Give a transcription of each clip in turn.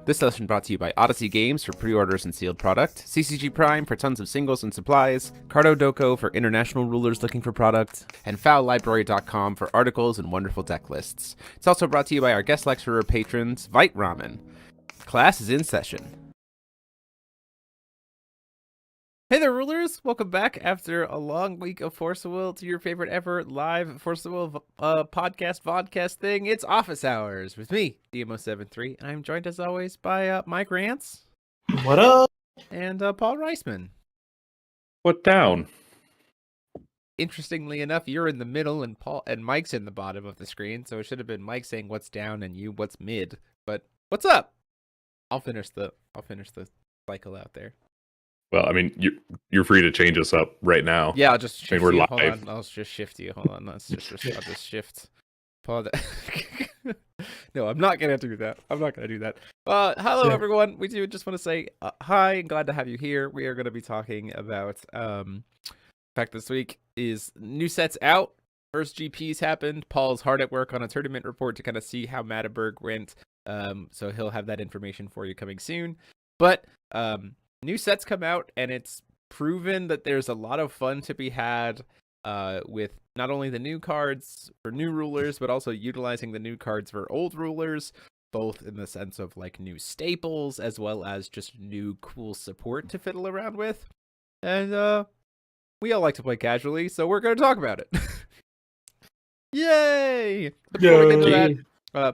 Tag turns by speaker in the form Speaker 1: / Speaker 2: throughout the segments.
Speaker 1: This session brought to you by Odyssey Games for pre-orders and sealed product, CCG Prime for tons of singles and supplies, Cardo Doko for international rulers looking for product, and fowtlibrary.com for articles and wonderful deck lists. It's also brought to you by our guest lecturer patrons, Vite Ramen. Class is in session. Hey there, rulers! Welcome back after a long week of Force of Will to your favorite ever live Force of Will vodcast thing. It's Office Hours with me, DMO73, and I'm joined as always by Mike Rance.
Speaker 2: What up?
Speaker 1: And Paul Reisman.
Speaker 3: What down?
Speaker 1: Interestingly enough, you're in the middle and Mike's in the bottom of the screen, so it should have been Mike saying what's down and you what's mid. But what's up? I'll finish the cycle out there.
Speaker 3: Well, I mean, you're free to change us up right now.
Speaker 1: Yeah, I'll just shift
Speaker 3: we're
Speaker 1: you.
Speaker 3: live.
Speaker 1: Hold on, I'll just shift you. Hold on, I'll just shift. Paul. No, I'm not gonna do that. Hello, everyone. We do just want to say hi. Glad to have you here. We are going to be talking about in fact, this week is new sets out. First GPs happened. Paul's hard at work on a tournament report to kind of see how Matterberg went. So he'll have that information for you coming soon. But new sets come out, and it's proven that there's a lot of fun to be had with not only the new cards for new rulers, but also utilizing the new cards for old rulers, both in the sense of like new staples as well as just new cool support to fiddle around with. And we all like to play casually, so we're going to talk about it. Yay!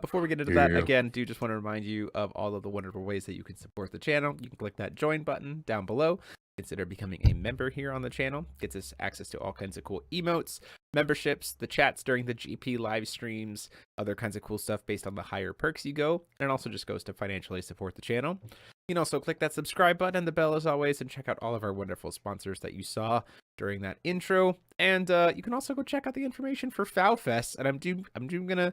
Speaker 1: Before we get into that, again, do just want to remind you of all of the wonderful ways that you can support the channel. You can click that join button down below. Consider becoming a member here on the channel. Gets us access to all kinds of cool emotes, memberships, the chats during the GP live streams, other kinds of cool stuff based on the higher perks you go. And it also just goes to financially support the channel. You can also click that subscribe button and the bell as always, and check out all of our wonderful sponsors that you saw during that intro. And you can also go check out the information for FowFest. And I'm gonna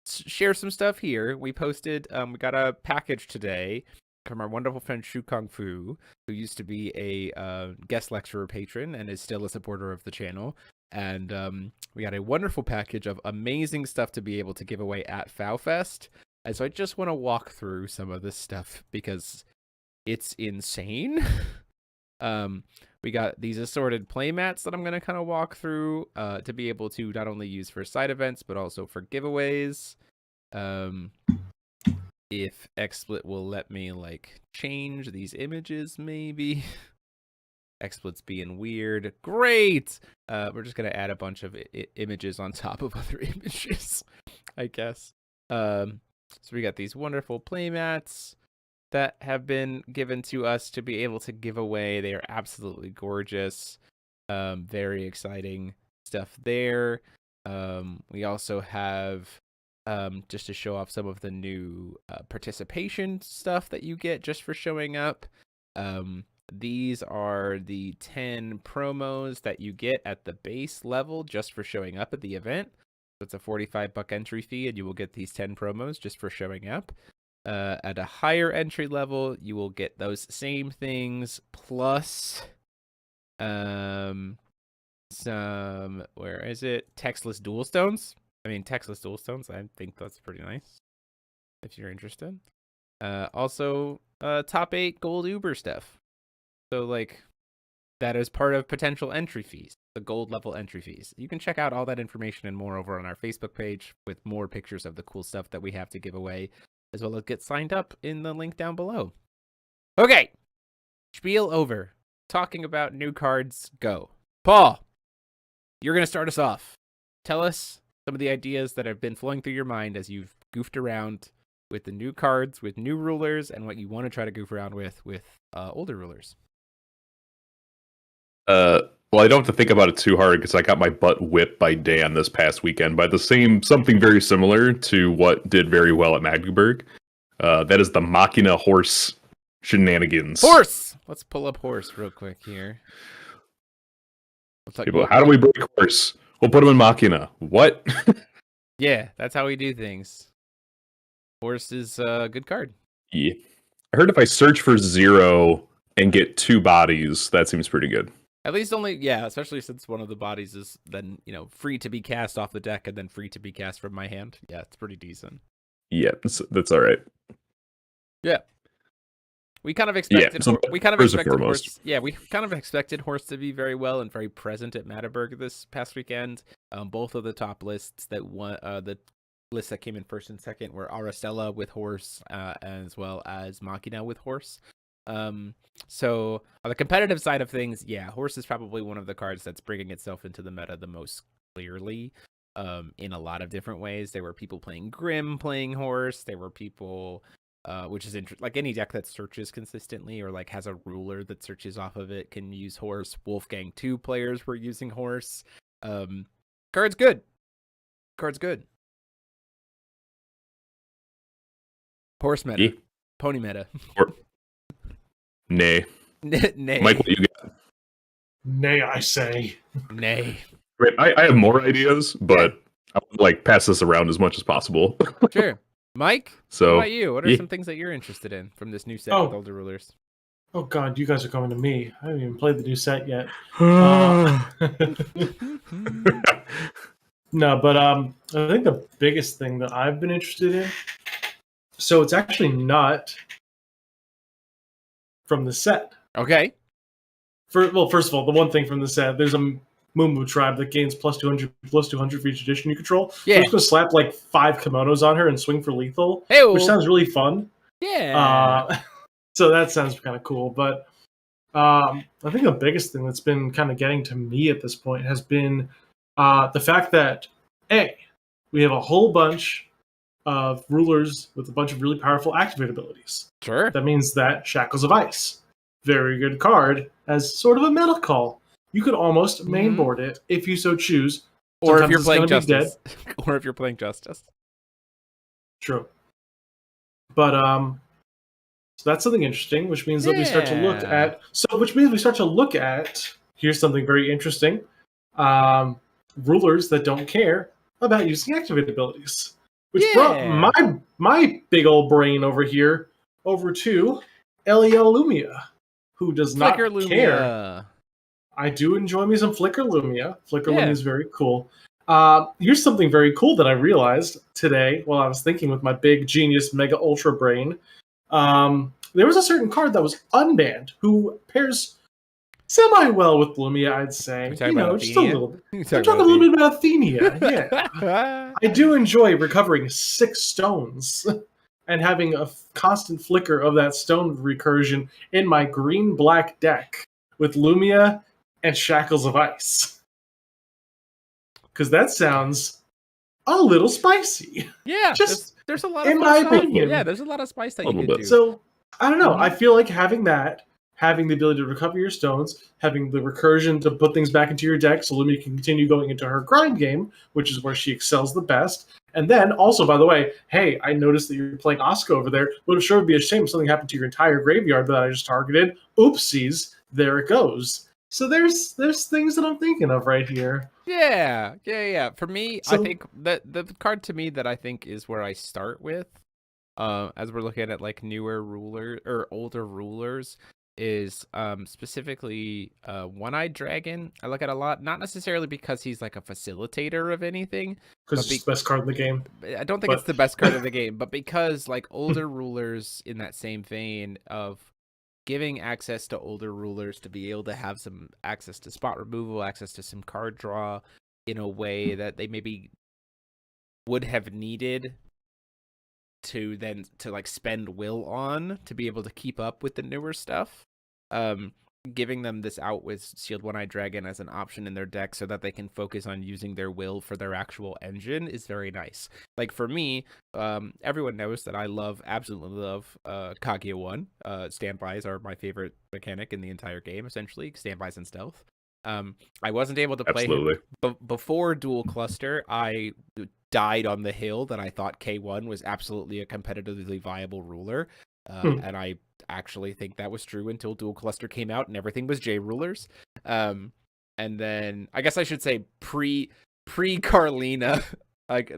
Speaker 1: share some stuff here. We posted, we got a package today from our wonderful friend Shu Kung Fu, who used to be a guest lecturer patron and is still a supporter of the channel. And we got a wonderful package of amazing stuff to be able to give away at FowFest. And so I just want to walk through some of this stuff because it's insane. We got these assorted playmats that I'm going to kind of walk through to be able to not only use for side events, but also for giveaways. If XSplit will let me like change these images, maybe. XSplit's being weird. Great! We're just going to add a bunch of images on top of other images, I guess. So we got these wonderful playmats that have been given to us to be able to give away. They are absolutely gorgeous. Very exciting stuff there. We also have, just to show off some of the new participation stuff that you get just for showing up. These are the 10 promos that you get at the base level just for showing up at the event. So it's a $45 entry fee, and you will get these 10 promos just for showing up. At a higher entry level, you will get those same things plus some, where is it? Textless Dual Stones. Textless Dual Stones. I think that's pretty nice if you're interested. Also, top 8 gold Uber stuff. So, like, that is part of potential entry fees, the gold level entry fees. You can check out all that information and more over on our Facebook page with more pictures of the cool stuff that we have to give away, as well as get signed up in the link down below. Okay, spiel over. Talking about new cards, go. Paul, you're going to start us off. Tell us some of the ideas that have been flowing through your mind as you've goofed around with the new cards, with new rulers, and what you want to try to goof around with older rulers.
Speaker 3: Well, I don't have to think about it too hard because I got my butt whipped by Dan this past weekend by something very similar to what did very well at Magdeburg. That is the Machina horse shenanigans.
Speaker 1: Horse! Let's pull up horse real quick here.
Speaker 3: How do we break horse? We'll put him in Machina. What?
Speaker 1: Yeah, that's how we do things. Horse is a good card.
Speaker 3: Yeah. I heard if I search for 0 and get 2 bodies, that seems pretty good.
Speaker 1: At least only, yeah, especially since one of the bodies is then, free to be cast off the deck and then free to be cast from my hand. Yeah, it's pretty decent.
Speaker 3: Yeah, that's all right.
Speaker 1: Yeah. We kind of
Speaker 3: Yeah,
Speaker 1: expected
Speaker 3: so
Speaker 1: we kind of
Speaker 3: first and
Speaker 1: expected
Speaker 3: foremost.
Speaker 1: horse. Yeah, we kind of expected horse to be very well and very present at Matterberg this past weekend. Both of the top lists that won, the lists that came in first and second were Araceli with horse, as well as Machina with horse. So on the competitive side of things, yeah, horse is probably one of the cards that's bringing itself into the meta the most clearly. In a lot of different ways. There were people playing Grim playing horse. There were people which is interesting. Like any deck that searches consistently or like has a ruler that searches off of it can use horse. Wolfgang 2 players were using horse. Card's good. Card's good. Horse meta.
Speaker 3: Yeah.
Speaker 1: Pony meta.
Speaker 3: Nay.
Speaker 1: Nay.
Speaker 3: Mike, what you got?
Speaker 2: Nay, I say.
Speaker 1: Nay.
Speaker 3: Great. I have more ideas, but I would like pass this around as much as possible.
Speaker 1: Sure. Mike,
Speaker 3: So,
Speaker 1: what about you? What are
Speaker 3: yeah.
Speaker 1: some things that you're interested in from this new set
Speaker 2: Oh.
Speaker 1: with older rulers?
Speaker 2: Oh God, you guys are coming to me. I haven't even played the new set yet. No, but I think the biggest thing that I've been interested in. So it's actually not from the set.
Speaker 1: Okay.
Speaker 2: First of all, the one thing from the set, there's a Mumu tribe that gains plus 200 for each edition you control.
Speaker 1: Yeah.
Speaker 2: I'm just gonna slap like 5 kimonos on her and swing for lethal,
Speaker 1: Hey,
Speaker 2: which sounds really fun.
Speaker 1: Yeah.
Speaker 2: So that sounds kind of cool. But I think the biggest thing that's been kind of getting to me at this point has been the fact that we have a whole bunch of rulers with a bunch of really powerful activate abilities.
Speaker 1: Sure.
Speaker 2: That means that Shackles of Ice, very good card, as sort of a meta call. You could almost mainboard it if you so choose.
Speaker 1: Or if
Speaker 2: Sometimes
Speaker 1: you're
Speaker 2: it's
Speaker 1: playing
Speaker 2: gonna be
Speaker 1: Justice. Or if you're playing Justice.
Speaker 2: True. But so that's something interesting, which means that we start to look
Speaker 1: Yeah.
Speaker 2: at here's something very interesting. Rulers that don't care about using activate abilities. Which
Speaker 1: Yeah.
Speaker 2: brought my big old brain over here over to Eliel Lumia, who does not
Speaker 1: Flicker
Speaker 2: care.
Speaker 1: Lumia.
Speaker 2: I do enjoy me some Flicker Lumia. Flicker
Speaker 1: Yeah.
Speaker 2: Lumia is very cool. Here's something very cool that I realized today while I was thinking with my big genius mega ultra brain. There was a certain card that was unbanned who pairs semi well with Lumia, I'd say.
Speaker 1: We talking about
Speaker 2: Just a
Speaker 1: Athenia?
Speaker 2: little bit.
Speaker 1: You
Speaker 2: I'm
Speaker 1: talking
Speaker 2: talking a little bit about Athenia. Yeah.
Speaker 1: Yeah.
Speaker 2: I do enjoy recovering 6 stones and having a constant flicker of that stone recursion in my green-black deck with Lumia and Shackles of Ice. Because that sounds a little spicy.
Speaker 1: Yeah,
Speaker 2: Just
Speaker 1: there's a lot of
Speaker 2: in
Speaker 1: fun
Speaker 2: my
Speaker 1: stuff.
Speaker 2: opinion.
Speaker 1: Yeah, there's a lot of spice that
Speaker 3: A
Speaker 1: you
Speaker 3: little
Speaker 1: can
Speaker 3: bit.
Speaker 1: do.
Speaker 2: So, I don't know.
Speaker 1: Mhm.
Speaker 2: I feel like having the ability to recover your stones, having the recursion to put things back into your deck so Lumia can continue going into her grind game, which is where she excels the best. And then, also, by the way, hey, I noticed that you're playing Asuka over there. Would have sure be a shame if something happened to your entire graveyard that I just targeted. Oopsies. There it goes. So there's things that I'm thinking of right here.
Speaker 1: Yeah. For me, I
Speaker 2: So-
Speaker 1: think that the card to me that I think is where I start with, as we're looking at like newer ruler or older rulers, is specifically One-Eyed Dragon. I look at a lot, not necessarily because he's like a facilitator of anything.
Speaker 2: Because it's the best card in the game.
Speaker 1: I don't think
Speaker 2: But-
Speaker 1: it's the best card of the game, but because like older rulers in that same vein of giving access to older rulers to be able to have some access to spot removal, access to some card draw in a way that they maybe would have needed to then to like spend will on to be able to keep up with the newer stuff. Giving them this out with Shield One-Eyed Dragon as an option in their deck so that they can focus on using their will for their actual engine is very nice. Like for me, everyone knows that I absolutely love Kaguya 1. Standbys are my favorite mechanic in the entire game, essentially. Standbys and stealth. I wasn't able to play him
Speaker 3: Absolutely.
Speaker 1: before Dual Cluster. I died on the hill that I thought K1 was absolutely a competitively viable ruler. And I actually think that was true until Dual Cluster came out and everything was J rulers. And then I guess I should say pre Carlina,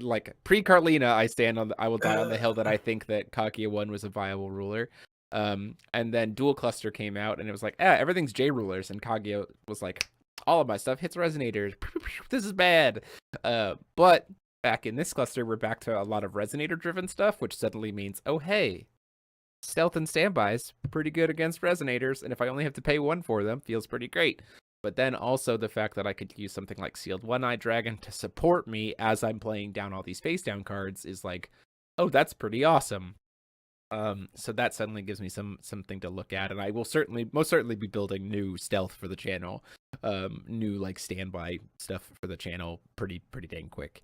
Speaker 1: like pre Carlina, I will die on the hill that I think that Kaguya 1 was a viable ruler. And then Dual Cluster came out and it was like, everything's J rulers, and Kaguya was like, all of my stuff hits resonators. This is bad. But back in this cluster, we're back to a lot of resonator driven stuff, which suddenly means, oh hey, stealth and standbys pretty good against resonators, and if I only have to pay 1 for them, feels pretty great. But then also the fact that I could use something like Sealed One-Eyed Dragon to support me as I'm playing down all these face down cards is like, oh, that's pretty awesome. So that suddenly gives me something to look at, and I will most certainly be building new stealth for the channel, new like standby stuff for the channel pretty dang quick.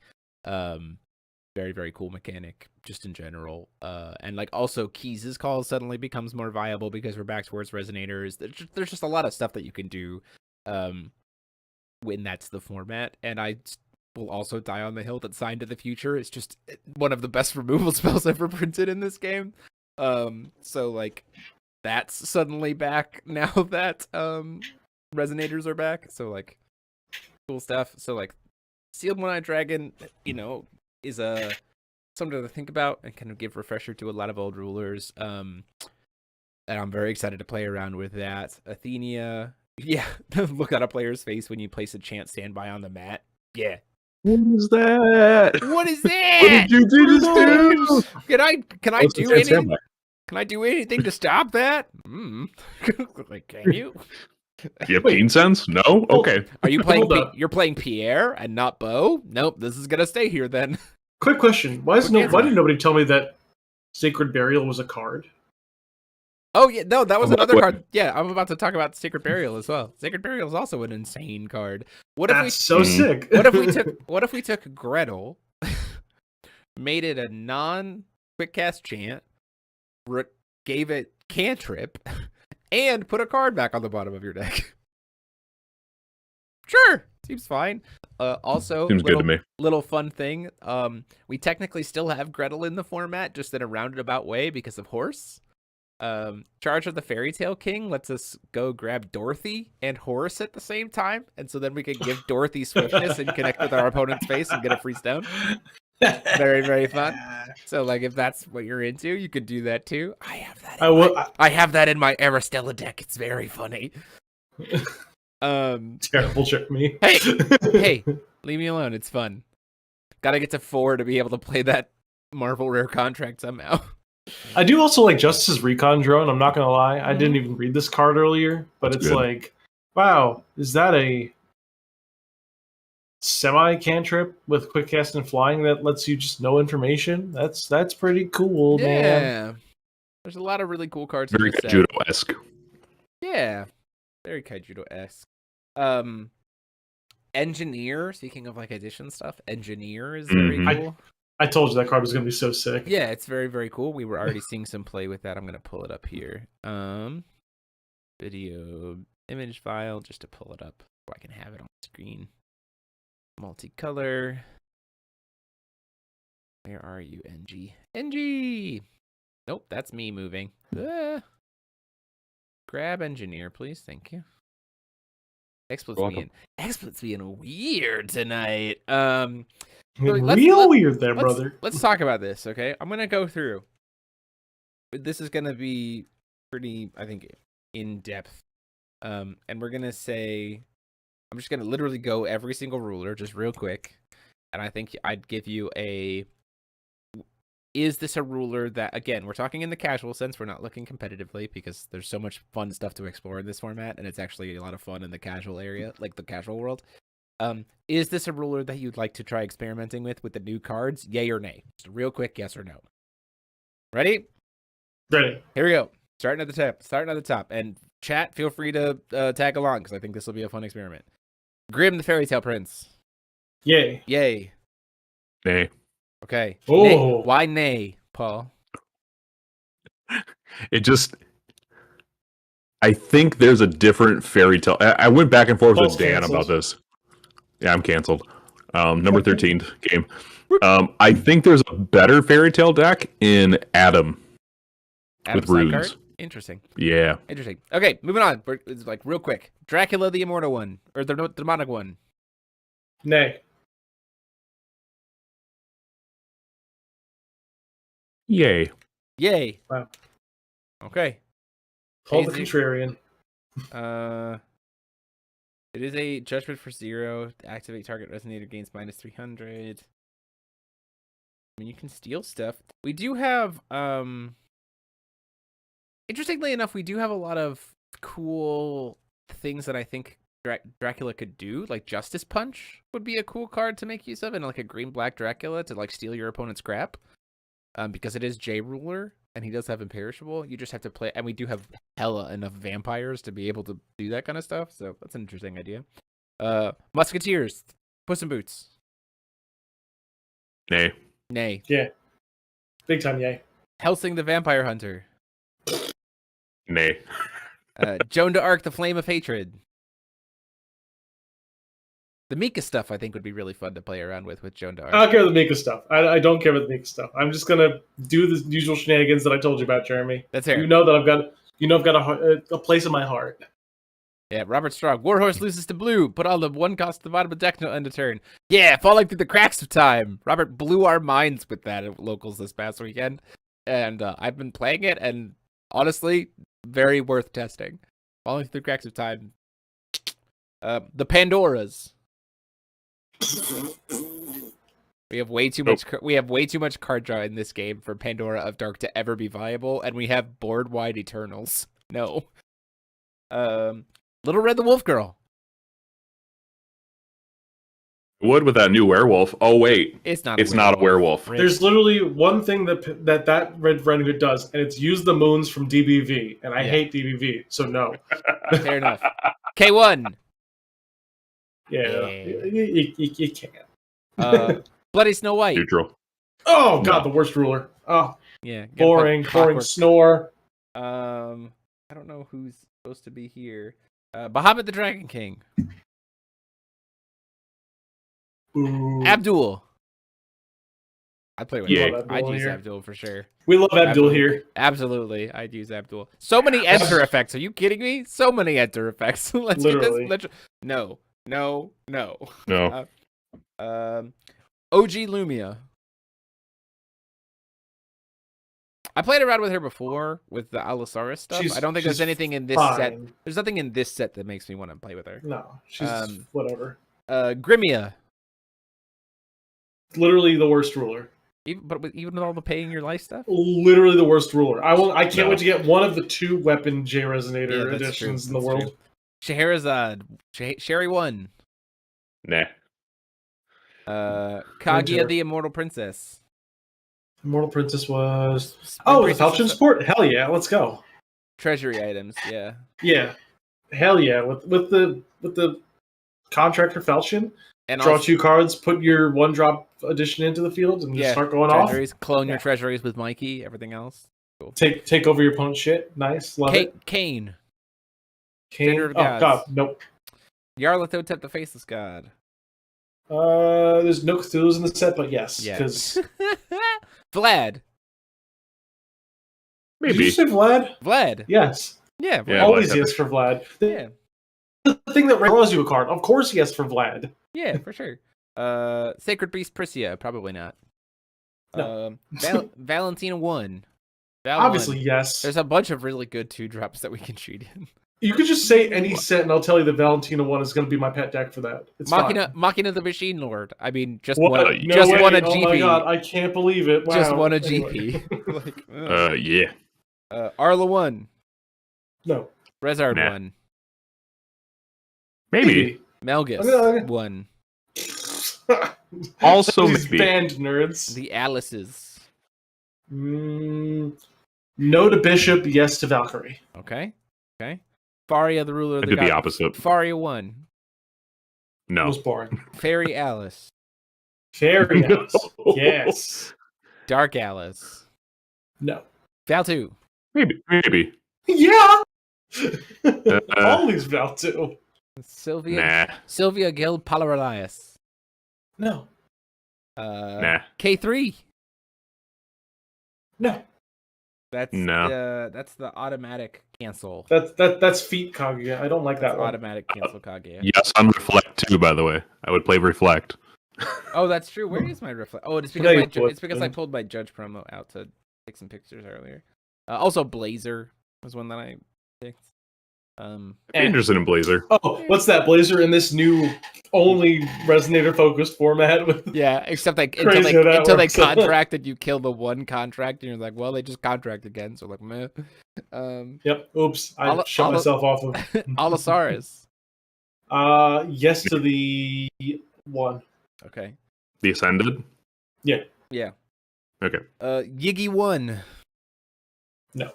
Speaker 1: Very, very cool mechanic just in general. And like also Keys' Call suddenly becomes more viable because we're back towards resonators. There's just a lot of stuff that you can do when that's the format. And I will also die on the hill that Sign to the Future is just one of the best removal spells ever printed in this game. So like that's suddenly back now that resonators are back. So like cool stuff. So like Sealed One-Eyed Dragon, you know, is something to think about and kind of give refresher to a lot of old rulers. And I'm very excited to play around with that. Athenia, yeah, look at a player's face when you place a chant standby on the mat. Yeah.
Speaker 3: What is that?
Speaker 1: What is that?
Speaker 3: What did you do to
Speaker 1: Can I do anything? Can I do anything to stop that? Like, can you?
Speaker 3: You have Keen Sense? No? Okay.
Speaker 1: Are you playing? You're playing Pierre and not Bo? Nope. This is gonna stay here then.
Speaker 2: Quick question: why did nobody tell me that Sacred Burial was a card?
Speaker 1: Oh yeah, no, that was another card. Yeah, I'm about to talk about Sacred Burial as well. Sacred Burial is also an insane card.
Speaker 2: That's so sick.
Speaker 1: What if we took Gretel, made it a non-quick cast chant, gave it cantrip, and put a card back on the bottom of your deck? Sure, seems fine. Also,
Speaker 3: seems good to me.
Speaker 1: Little fun thing. We technically still have Gretel in the format, just in a roundabout way because of Horse. Charge of the Fairy Tale King lets us go grab Dorothy and Horse at the same time, and so then we can give Dorothy swiftness and connect with our opponent's face and get a free stone. Very, very fun. So, like, if that's what you're into, you could do that too. I have that. I have that in my Aristella deck. It's very funny.
Speaker 2: Terrible trick me.
Speaker 1: Hey, leave me alone. It's fun. Gotta get to 4 to be able to play that Marvel Rare Contract somehow.
Speaker 2: I do also like Justice's Recon Drone. I'm not gonna lie. I didn't even read this card earlier, but it's like, wow, is that a semi cantrip with quick cast and flying that lets you just know information? That's pretty cool, man.
Speaker 1: There's a lot of really cool cards.
Speaker 3: Very Kaijudo-esque.
Speaker 1: Yeah, very Kaijudo-esque. Engineer. Speaking of like edition stuff, Engineer is very cool.
Speaker 2: I told you that card was going to be so sick.
Speaker 1: Yeah, it's very, very cool. We were already seeing some play with that. I'm going to pull it up here. Video image file just to pull it up so I can have it on screen. Multicolor. Where are you, NG? NG! Nope, that's me moving. Grab Engineer, please. Thank you. Explits being weird tonight.
Speaker 2: Real weird there, brother.
Speaker 1: Let's talk about this, okay? I'm gonna go through. This is gonna be pretty, I think, in depth. And we're gonna say, I'm just gonna literally go every single ruler just real quick, and I think I'd give you a. Is this a ruler that, again, we're talking in the casual sense, we're not looking competitively because there's so much fun stuff to explore in this format, and it's actually a lot of fun in the casual area, like the casual world. Is this a ruler that you'd like to try experimenting with the new cards? Yay or nay? Just a real quick yes or no. Ready?
Speaker 2: Ready.
Speaker 1: Here we go. Starting at the top. And chat, feel free to tag along because I think this will be a fun experiment. Grimm the Fairy Tale Prince.
Speaker 2: Yay.
Speaker 1: Yay.
Speaker 3: Nay.
Speaker 1: Okay.
Speaker 2: Oh.
Speaker 1: Nay. Why nay, Paul?
Speaker 3: I think there's a different fairy tale. I went back and forth with Dan about this. Yeah, I'm canceled. Number 13 game. I think there's a better fairy tale deck in Adam with runes.
Speaker 1: Interesting.
Speaker 3: Yeah.
Speaker 1: Interesting. Okay, moving on. It's like real quick. Dracula the Immortal one, or the demonic one.
Speaker 2: Nay.
Speaker 3: Yay.
Speaker 1: Yay.
Speaker 2: Wow.
Speaker 1: Okay.
Speaker 2: Call the contrarian.
Speaker 1: It is a judgment for 0. Activate target resonator gains -300. I mean, you can steal stuff. We do have Interestingly enough, we do have a lot of cool things that I think Dracula could do. Like Justice Punch would be a cool card to make use of, and like a green-black Dracula to like steal your opponent's crap. Because it is J Ruler, and he does have Imperishable. You just have to play, and we do have hella enough vampires to be able to do that kind of stuff. So that's an interesting idea. Musketeers, Puss in Boots.
Speaker 3: Nay.
Speaker 1: Nay.
Speaker 2: Yeah. Big time, yay.
Speaker 1: Helsing the Vampire Hunter.
Speaker 3: Nay.
Speaker 1: Joan d'Arc, the Flame of Hatred. The Mika stuff, I think, would be really fun to play around with Joan d'Arc.
Speaker 2: I don't care about the Mika stuff. I don't care about the Mika stuff. I'm just gonna do the usual shenanigans that I told you about, Jeremy.
Speaker 1: That's fair.
Speaker 2: You know that I've got a place in my heart.
Speaker 1: Yeah, Robert Strong. Warhorse loses to blue. Put all the one cost at the bottom of the deck, no end of turn. Yeah, falling through the cracks of time. Robert blew our minds with that at locals this past weekend. And I've been playing it, and honestly, very worth testing. Falling through the cracks of time. The Pandoras. We have way too much. We have way too much card draw in this game for Pandora of Dark to ever be viable, and we have board wide Eternals. No. Little Red the Wolf Girl.
Speaker 3: Would with that new werewolf. Oh wait,
Speaker 1: It's not.
Speaker 3: it's not a werewolf.
Speaker 1: Rick.
Speaker 2: There's literally one thing that Red Riding Hood does, and it's use the moons from DBV, and I hate DBV, so no.
Speaker 1: Fair enough. K1.
Speaker 2: Yeah, you can't.
Speaker 1: Bloody Snow White.
Speaker 3: Neutral.
Speaker 2: Oh god, the worst ruler. Oh,
Speaker 1: Yeah.
Speaker 2: boring snore.
Speaker 1: I don't know who's supposed to be here. Bahamut the Dragon King.
Speaker 2: Ooh.
Speaker 1: Abdul. I'd play with
Speaker 3: Yeah.
Speaker 1: him.
Speaker 2: Abdul
Speaker 1: I'd use
Speaker 2: here.
Speaker 1: Abdul for sure.
Speaker 2: We love Abdul here.
Speaker 1: Absolutely. I'd use Abdul. So many enter effects. Are you kidding me? So many enter effects. Let's
Speaker 2: Literally.
Speaker 1: get this. No.
Speaker 3: No.
Speaker 1: OG Lumia. I played around with her before with the Allosaurus stuff. I don't think there's
Speaker 2: she's
Speaker 1: anything in this set.
Speaker 2: fine.
Speaker 1: There's nothing in this set that makes me want to play with her.
Speaker 2: No, she's whatever.
Speaker 1: Grimia.
Speaker 2: Literally the worst ruler.
Speaker 1: Even with all the paying your life stuff?
Speaker 2: Literally the worst ruler. I can't
Speaker 3: No.
Speaker 2: wait to get one of the 2 weapon J Resonator
Speaker 1: Yeah, that's
Speaker 2: editions
Speaker 1: true.
Speaker 2: in the
Speaker 1: That's
Speaker 2: world.
Speaker 1: true. Scheherazade. Sherry 1.
Speaker 3: Nah.
Speaker 1: Kaguya
Speaker 2: Winter.
Speaker 1: the Immortal Princess.
Speaker 2: Immortal Princess was
Speaker 1: Spin
Speaker 2: the
Speaker 1: Princess
Speaker 2: Falchion
Speaker 1: is-
Speaker 2: support. Hell yeah, let's go.
Speaker 1: Treasury items, yeah.
Speaker 2: Yeah, hell yeah. With the contractor Falchion,
Speaker 1: And
Speaker 2: draw
Speaker 1: also,
Speaker 2: 2 cards, put your 1-drop addition into the field, and just start going
Speaker 1: treasuries, clone your
Speaker 2: Yeah.
Speaker 1: treasuries with Mikey, everything else. Cool.
Speaker 2: off. Take over your opponent's shit. Nice, love it.
Speaker 1: Kane.
Speaker 2: Kane.
Speaker 1: Defender of
Speaker 2: Oh
Speaker 1: Gods.
Speaker 2: god, nope.
Speaker 1: Yarlathotep the Faceless God.
Speaker 2: There's no Cthulhu's in the set, but yes,
Speaker 1: Yeah.
Speaker 2: because
Speaker 1: Vlad.
Speaker 2: did
Speaker 3: Maybe.
Speaker 2: you say Vlad?
Speaker 1: Vlad.
Speaker 2: Yes,
Speaker 1: Yeah.
Speaker 3: Yeah,
Speaker 1: Vlad.
Speaker 2: always
Speaker 3: Vlad.
Speaker 2: yes for Vlad.
Speaker 1: Yeah.
Speaker 2: The thing that draws you a card, of course, yes for Vlad.
Speaker 1: Yeah, for sure. Sacred Beast Priscia, probably not.
Speaker 2: No.
Speaker 1: Valentina 1. Val
Speaker 2: Obviously,
Speaker 1: 1.
Speaker 2: yes.
Speaker 1: There's a bunch of really good 2-drops that we can shoot in.
Speaker 2: You could just say any set, and I'll tell you the Valentina one is going to be my pet deck for that. It's
Speaker 1: Machina the Machine Lord. I mean, just
Speaker 2: What?
Speaker 1: one,
Speaker 2: No
Speaker 1: just
Speaker 2: way.
Speaker 1: won a
Speaker 2: Oh my
Speaker 1: GP.
Speaker 2: god, I can't believe it. Wow.
Speaker 1: Just won a
Speaker 2: Anyway.
Speaker 1: GP. Like, ugh.
Speaker 3: Yeah.
Speaker 1: Arla 1.
Speaker 2: No.
Speaker 1: Rezard
Speaker 3: Nah.
Speaker 1: 1.
Speaker 3: Maybe.
Speaker 1: Melgus
Speaker 2: Okay.
Speaker 1: 1.
Speaker 3: Also
Speaker 2: These
Speaker 3: maybe.
Speaker 2: band nerds.
Speaker 1: The Alices.
Speaker 2: No to Bishop, yes to Valkyrie.
Speaker 1: Okay. Okay. Faria the Ruler of
Speaker 3: I
Speaker 1: the
Speaker 3: did the
Speaker 1: God.
Speaker 3: opposite.
Speaker 1: Faria 1.
Speaker 3: No.
Speaker 2: Most boring.
Speaker 1: Fairy Alice.
Speaker 2: Fairy
Speaker 3: No.
Speaker 2: House. Yes.
Speaker 1: Dark Alice.
Speaker 2: No.
Speaker 1: Val 2.
Speaker 3: Maybe.
Speaker 2: Yeah. Always Val too.
Speaker 1: Sylvia.
Speaker 3: Nah.
Speaker 1: Sylvia Gil Palaralias.
Speaker 2: No.
Speaker 3: Nah.
Speaker 1: K3.
Speaker 2: No.
Speaker 1: That's
Speaker 3: No.
Speaker 1: that's the automatic cancel.
Speaker 2: That's feet Kaguya. I don't like
Speaker 1: That's
Speaker 2: that one.
Speaker 1: automatic cancel Kaguya.
Speaker 3: Yes, on Reflect too, by the way. I would play Reflect.
Speaker 1: Oh, that's true. Where is my reflect? Oh, it's
Speaker 2: There
Speaker 1: because
Speaker 2: you
Speaker 1: it's because I
Speaker 2: put
Speaker 1: pulled my Judge promo out to take some pictures earlier. Also, Blazer was one that I picked.
Speaker 3: Interested in Blazer.
Speaker 2: Oh, what's that? Blazer in this new only Resonator focused format with
Speaker 1: Yeah, except like
Speaker 2: Crazy how that
Speaker 1: until they
Speaker 2: works.
Speaker 1: contracted, you kill the one contract, and you're like, well, they just contract again, so like, meh.
Speaker 2: Yep. Oops. I
Speaker 1: Ala-
Speaker 2: shut
Speaker 1: Ala-
Speaker 2: myself off of.
Speaker 1: Allosaurus.
Speaker 2: Yes to the one.
Speaker 1: Okay.
Speaker 3: The Ascended?
Speaker 1: Yeah.
Speaker 3: Okay.
Speaker 1: Yiggy 1.
Speaker 2: No.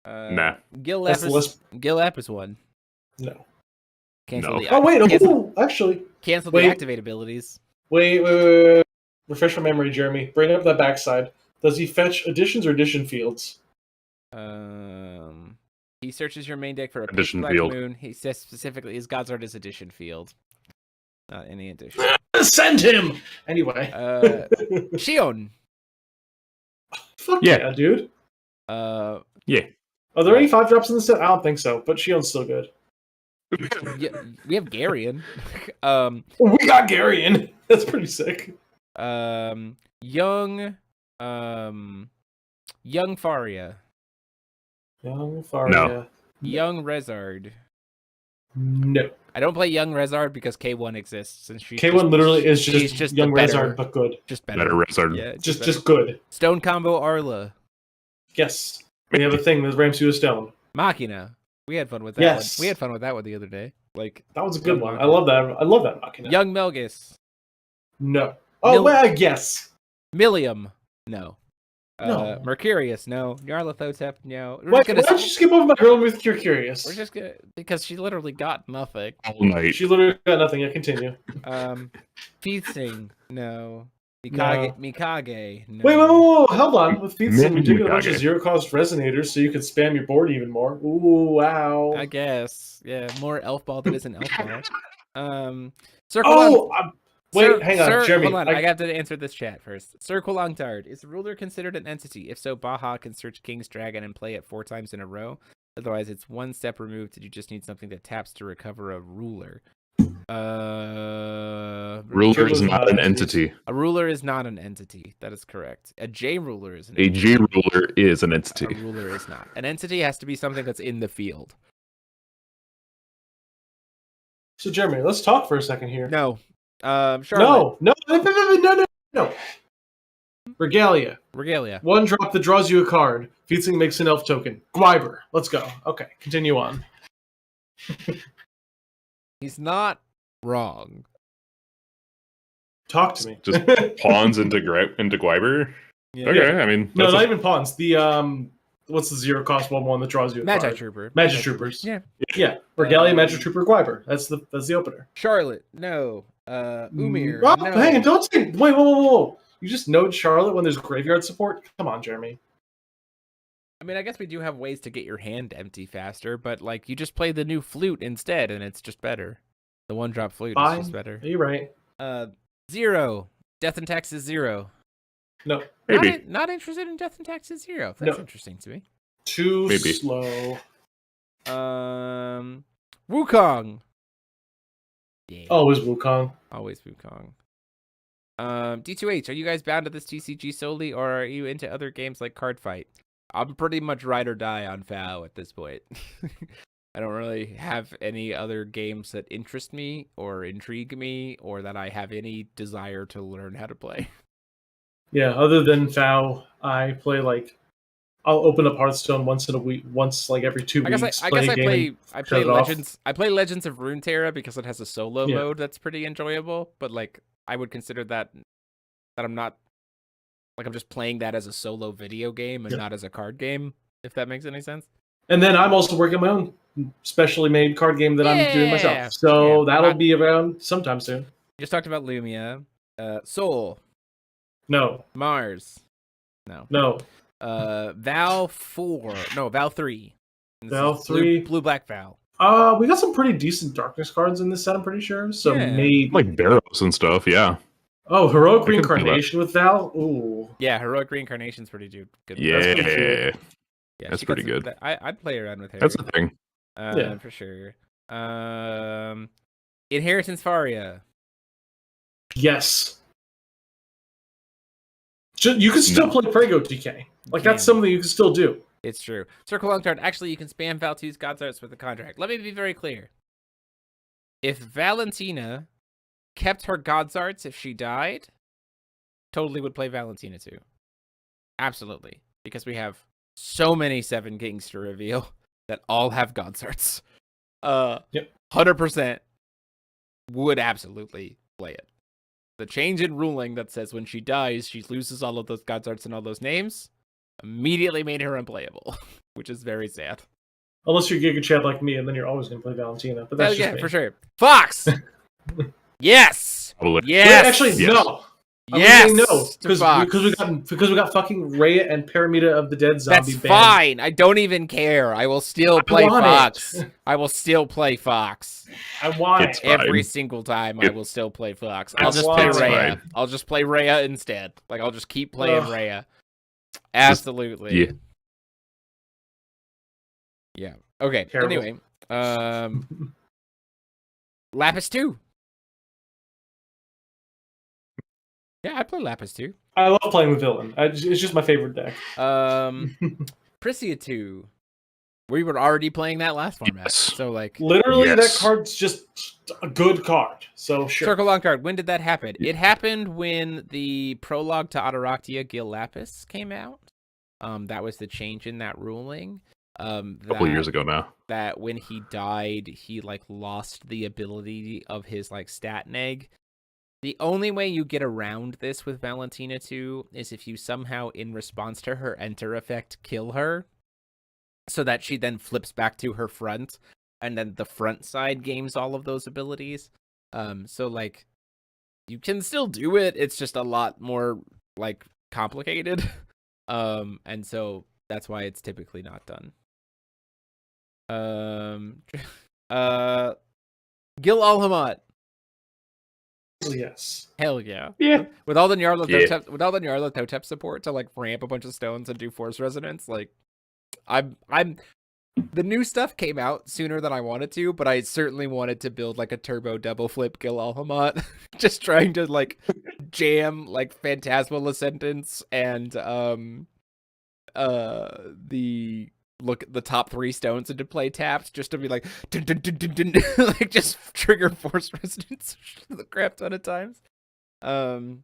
Speaker 3: Nah.
Speaker 1: Gil
Speaker 2: That's the list.
Speaker 1: Lapis 1.
Speaker 2: No.
Speaker 1: Cancel
Speaker 3: No.
Speaker 1: the
Speaker 2: Oh wait.
Speaker 1: cancel,
Speaker 2: Actually.
Speaker 1: cancel
Speaker 2: wait.
Speaker 1: the activate abilities.
Speaker 2: Wait. Refresh my memory, Jeremy. Bring up that backside. Does he fetch additions or addition fields?
Speaker 1: He searches your main deck for a
Speaker 3: Addition
Speaker 1: pitch black
Speaker 3: field.
Speaker 1: moon. He says specifically his Godsword is addition field. Not any addition.
Speaker 2: Send him! Anyway.
Speaker 1: Shion.
Speaker 2: Fuck
Speaker 3: Yeah.
Speaker 2: yeah, dude.
Speaker 3: Yeah.
Speaker 2: Are there any 5-drops in the set? I don't think so, but Shion's still good.
Speaker 1: Yeah, we have Garion.
Speaker 2: We got Garion. That's pretty sick.
Speaker 1: Young Faria.
Speaker 2: Young Faria.
Speaker 3: No.
Speaker 1: Young Rezard.
Speaker 2: No.
Speaker 1: I don't play Young Rezard because K1 exists, and she's
Speaker 2: K1 literally is
Speaker 1: she's
Speaker 2: just
Speaker 1: the
Speaker 2: Young
Speaker 1: better-
Speaker 2: Rezard, but good.
Speaker 1: Just better.
Speaker 3: Better Rezard.
Speaker 1: Yeah,
Speaker 2: Just good.
Speaker 1: Stone combo Arla.
Speaker 2: Yes. We have a thing that ramps you a stone.
Speaker 1: Machina. We had fun with that
Speaker 2: Yes.
Speaker 1: one. We had fun with that one the other day. Like
Speaker 2: That was a good
Speaker 1: Young
Speaker 2: one. I
Speaker 1: Machina.
Speaker 2: love that. I love that Machina.
Speaker 1: Young Melgus.
Speaker 2: No. Oh, well, yes.
Speaker 1: Millium. No.
Speaker 2: No.
Speaker 1: Mercurius. No. Nyarlathotep. No.
Speaker 2: Why don't you skip over my girl with You're Curious?
Speaker 1: We're just gonna because she literally got nothing.
Speaker 3: All night.
Speaker 2: She literally got nothing. Yeah, continue.
Speaker 1: Feasting. No. Mikage. No.
Speaker 2: Wait. Hold on. With Feedsim, you're taking a bunch of
Speaker 3: Mikage.
Speaker 2: zero-cost resonators so you can spam your board even more. Ooh, wow.
Speaker 1: I guess. Yeah. More elf ball that isn't elf ball. Circle.
Speaker 2: Wait, hang on, Jeremy.
Speaker 1: Hold on, I got to answer this chat first. Sir Quolongtard, is ruler considered an entity? If so, Baja can search King's Dragon and play it 4 times in a row. Otherwise, it's one step removed, and you just need something that taps to recover a ruler.
Speaker 3: Ruler is not an entity.
Speaker 1: A ruler is not an entity. That is correct. A J ruler is an
Speaker 3: A
Speaker 1: entity.
Speaker 3: J ruler is an
Speaker 1: A
Speaker 3: entity.
Speaker 1: ruler is not. An entity has to be something that's in the field.
Speaker 2: So, Jeremy, let's talk for a second here.
Speaker 1: No. Charlotte.
Speaker 2: No. Regalia. 1 drop that draws you a card. Featsing makes an elf token. Gwyber. Let's go. Okay, continue on.
Speaker 1: He's not wrong.
Speaker 2: Talk to me.
Speaker 3: Just pawns into Gwyber.
Speaker 1: Yeah.
Speaker 3: Okay, I mean,
Speaker 2: No,
Speaker 3: that's
Speaker 2: not
Speaker 3: a-
Speaker 2: even pawns. The what's the 0-cost 1/1 that draws you a
Speaker 1: Magi
Speaker 2: card?
Speaker 1: Trooper.
Speaker 2: Magic Troopers.
Speaker 1: Yeah.
Speaker 2: Yeah. Regalia, Magic Trooper, Gwyber. That's the opener.
Speaker 1: Charlotte. No. Umir.
Speaker 2: Oh,
Speaker 1: no.
Speaker 2: hang on, don't say. Wait, whoa. You just node Charlotte when there's graveyard support? Come on, Jeremy.
Speaker 1: I mean, I guess we do have ways to get your hand empty faster, but like you just play the new flute instead, and it's just better. The 1-drop flute
Speaker 2: Fine.
Speaker 1: is just better.
Speaker 2: You're right.
Speaker 1: 0. Death and Taxes 0.
Speaker 2: No.
Speaker 3: maybe.
Speaker 1: Not interested in Death and Taxes 0. That's
Speaker 2: No.
Speaker 1: interesting to me.
Speaker 2: Too
Speaker 3: Maybe.
Speaker 2: slow.
Speaker 1: Wukong. Yeah.
Speaker 2: Always Wukong.
Speaker 1: Always Wukong. D2H, are you guys bound to this TCG solely, or are you into other games like Card Fight? I'm pretty much ride or die on FOW at this point. I don't really have any other games that interest me or intrigue me or that I have any desire to learn how to play.
Speaker 2: Yeah, other than FOW, I play I'll open up Hearthstone once in a week, every 2
Speaker 1: I
Speaker 2: weeks.
Speaker 1: guess I play
Speaker 2: shut it off.
Speaker 1: Legends. I play Legends of Runeterra because it has a solo
Speaker 2: Yeah.
Speaker 1: mode that's pretty enjoyable. But I would consider that I'm not I'm just playing that as a solo video game and
Speaker 2: Yeah.
Speaker 1: not as a card game. If that makes any sense.
Speaker 2: And then I'm also working on my own specially made card game that I'm doing
Speaker 1: Yeah.
Speaker 2: myself. So
Speaker 1: Yeah,
Speaker 2: that'll
Speaker 1: not-
Speaker 2: be around sometime soon.
Speaker 1: You just talked about Lumia, Soul,
Speaker 2: No.
Speaker 1: Mars,
Speaker 2: No.
Speaker 1: Val 4, no Val 3. This
Speaker 2: Val
Speaker 1: is
Speaker 2: 3.
Speaker 1: blue black Val.
Speaker 2: We got some pretty decent darkness cards in this set, I'm pretty sure. So
Speaker 1: Yeah.
Speaker 2: maybe
Speaker 3: Like Barrows and stuff, yeah.
Speaker 2: Oh, Heroic
Speaker 3: I can feel that.
Speaker 2: Reincarnation with Val? Ooh.
Speaker 1: Yeah, Heroic Reincarnation's pretty good.
Speaker 3: Yeah.
Speaker 1: Yeah,
Speaker 3: That's
Speaker 1: she got
Speaker 3: pretty
Speaker 1: some-
Speaker 3: good.
Speaker 1: I'd play around with her.
Speaker 3: That's the thing.
Speaker 2: Yeah.
Speaker 1: For sure. Inheritance Faria.
Speaker 2: Yes. You can still
Speaker 3: No.
Speaker 2: play Prego TK.
Speaker 1: You
Speaker 2: That's
Speaker 1: can.
Speaker 2: something you can still do.
Speaker 1: It's true. Circle long turn. Actually, you can spam Val2's God's Arts with the contract. Let me be very clear. If Valentina kept her God's Arts if she died, totally would play Valentina too. Absolutely. Because we have so many 7 kings to reveal that all have God's Arts. 100% would absolutely play it. The change in ruling that says when she dies, she loses all of those God's Arts and all those names immediately made her unplayable, which is very sad.
Speaker 2: Unless you're Giga Chad like me, and then you're always going to play Valentina. But that's just me.
Speaker 1: For sure. Fox! Yes!
Speaker 3: Probably.
Speaker 1: Yes!
Speaker 2: Wait, actually, no.
Speaker 1: Yes!
Speaker 2: No, because we got fucking Rhea and Paramita of the Dead zombie
Speaker 1: That's
Speaker 2: banned.
Speaker 1: fine. I don't even care. I will still play Fox. I will still play Fox.
Speaker 2: I want
Speaker 3: It's
Speaker 2: it.
Speaker 3: fine.
Speaker 1: Every single time I will still play Fox. I'll
Speaker 2: That's
Speaker 1: just play
Speaker 2: fine.
Speaker 1: Rhea. I'll just play Rhea instead. Like, I'll just keep playing Rhea. Absolutely. Yeah. Okay.
Speaker 2: Terrible.
Speaker 1: Anyway, Lapis 2. Yeah, I play Lapis 2.
Speaker 2: I love playing the villain. It's just my favorite deck.
Speaker 1: Priscia 2. We were already playing that last format.
Speaker 3: Yes.
Speaker 1: So, like...
Speaker 2: Literally,
Speaker 3: Yes.
Speaker 2: that card's just a good card. So, sure.
Speaker 1: Circle long card. When did that happen? It happened when the prologue to Adoraktia Gil Lapis came out. That was the change in that ruling.
Speaker 3: A couple of years ago now.
Speaker 1: That when he died, he like lost the ability of his like stat neg. The only way you get around this with Valentina 2 is if you somehow, in response to her enter effect, kill her, so that she then flips back to her front, and then the front side gains all of those abilities. So like, you can still do it. It's just a lot more like complicated. And so that's why it's typically not done. Gil Alhamat.
Speaker 2: Yes.
Speaker 1: Hell yeah.
Speaker 3: Yeah.
Speaker 1: With all the Nyarlathotep support to like ramp a bunch of stones and do force resonance, like I'm the new stuff came out sooner than I wanted to, but I certainly wanted to build like a turbo double flip Gil Alhamat. Just trying to like jam like Phantasmal Ascendance and the top 3 stones into play tapped, just to be like dun, dun, dun, dun, dun, like just trigger force resonance the crap ton of times. Millium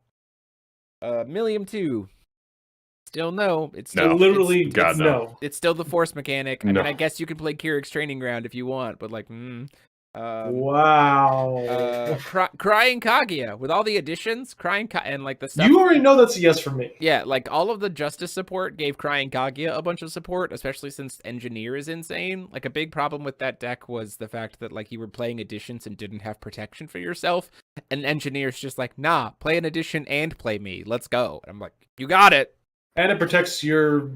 Speaker 1: 2. Still no. It's still
Speaker 2: Literally,
Speaker 3: God,
Speaker 2: no.
Speaker 1: it's still the force mechanic. I
Speaker 3: No.
Speaker 1: mean, I guess you can play Kyric's Training Ground if you want, but like,
Speaker 2: Wow.
Speaker 1: Crying Kaguya with all the additions, and like the stuff.
Speaker 2: You already know that's a yes for me.
Speaker 1: Yeah, like all of the Justice support gave Crying Kaguya a bunch of support, especially since Engineer is insane. Like a big problem with that deck was the fact that like you were playing additions and didn't have protection for yourself, and Engineer's just like, nah, play an addition and play me. Let's go. And I'm like, you got it.
Speaker 2: And it protects your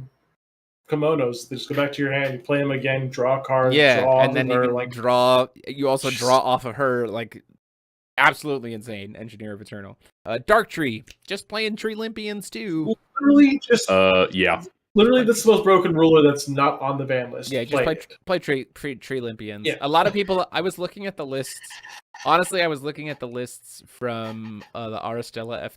Speaker 2: kimonos. They just go back to your hand, you play them again, draw a card,
Speaker 1: Yeah,
Speaker 2: draw
Speaker 1: and then you
Speaker 2: her,
Speaker 1: can
Speaker 2: like
Speaker 1: draw. You also draw off of her, like absolutely insane. Engineer of Eternal, Dark Tree, just playing Tree Olympians too.
Speaker 2: literally just
Speaker 3: Yeah.
Speaker 2: literally that's the most broken ruler that's not on the ban list.
Speaker 1: Yeah, just play Tree Olympians.
Speaker 2: Yeah.
Speaker 1: A lot of people. I was looking at the lists. Honestly, I was looking at the lists from the Aristella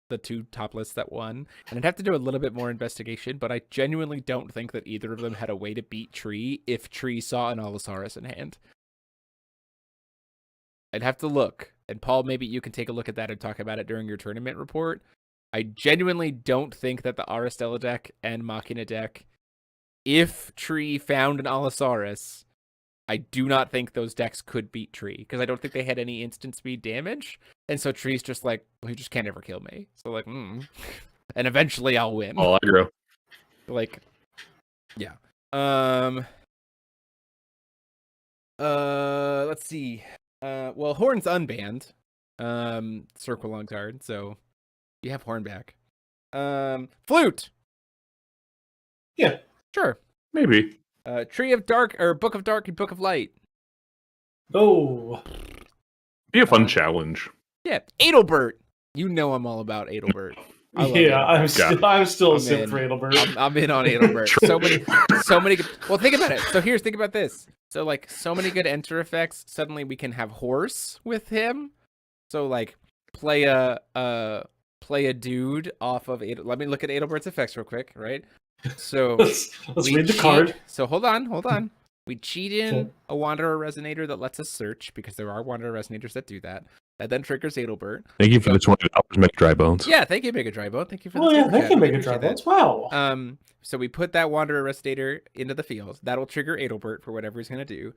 Speaker 1: the 2 top lists that won, and I'd have to do a little bit more investigation, but I genuinely don't think that either of them had a way to beat Tree if Tree saw an Allosaurus in hand. I'd have to look, and Paul, maybe you can take a look at that and talk about it during your tournament report. I genuinely don't think that the Aristella deck and Machina deck, if Tree found an Allosaurus, I do not think those decks could beat Tree, because I don't think they had any instant speed damage. And so Tree's just like, well, he just can't ever kill me. So like, and eventually I'll win.
Speaker 3: All aggro.
Speaker 1: Like, yeah. Let's see. Well, Horn's unbanned. Circle long card, so you have Horn back. Flute.
Speaker 2: Yeah.
Speaker 1: Sure.
Speaker 3: Maybe.
Speaker 1: Tree of Dark, or Book of Dark and Book of Light.
Speaker 2: Oh.
Speaker 3: Be a fun challenge.
Speaker 1: Yeah, Adelbert. You know I'm all about Adelbert. I love
Speaker 2: Yeah,
Speaker 1: Adelbert.
Speaker 2: I'm still a
Speaker 1: I'm
Speaker 2: simp
Speaker 1: in.
Speaker 2: for Adelbert.
Speaker 1: I'm in on Adelbert. So many. Well, think about it. So think about this. So like, so many good enter effects. Suddenly we can have horse with him. So like, play a dude off of. Let me look at Adelbert's effects real quick. Right. So
Speaker 2: let's
Speaker 1: we
Speaker 2: read the
Speaker 1: cheat-
Speaker 2: card.
Speaker 1: So hold on. We cheat in
Speaker 2: Okay.
Speaker 1: a Wanderer Resonator that lets us search, because there are Wanderer Resonators that do that. That then triggers Adelbert.
Speaker 3: Thank you for the $20, make dry bones.
Speaker 1: Yeah, thank you, Mega Drybone. Thank you for the
Speaker 2: Oh yeah,
Speaker 1: super
Speaker 2: they
Speaker 1: chat.
Speaker 2: can
Speaker 1: I
Speaker 2: make a
Speaker 1: appreciate
Speaker 2: dry
Speaker 1: that.
Speaker 2: bones. Wow.
Speaker 1: So we put that Wanderer Resonator into the field. That'll trigger Adelbert for whatever he's gonna do.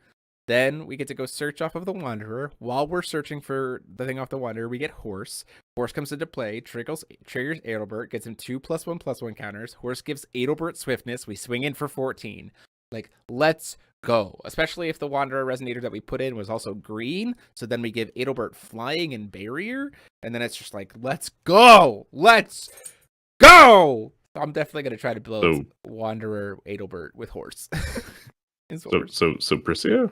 Speaker 1: Then we get to go search off of the Wanderer. While we're searching for the thing off the Wanderer, we get Horse. Horse comes into play, triggers Adelbert, gets him 2+1/+1 counters. Horse gives Adelbert swiftness. We swing in for 14. Like, let's go. Especially if the Wanderer Resonator that we put in was also green. So then we give Adelbert flying and barrier. And then it's just like, let's go. Let's go. I'm definitely gonna try to build
Speaker 3: So-
Speaker 1: Wanderer Adelbert with Horse.
Speaker 3: So Priscia?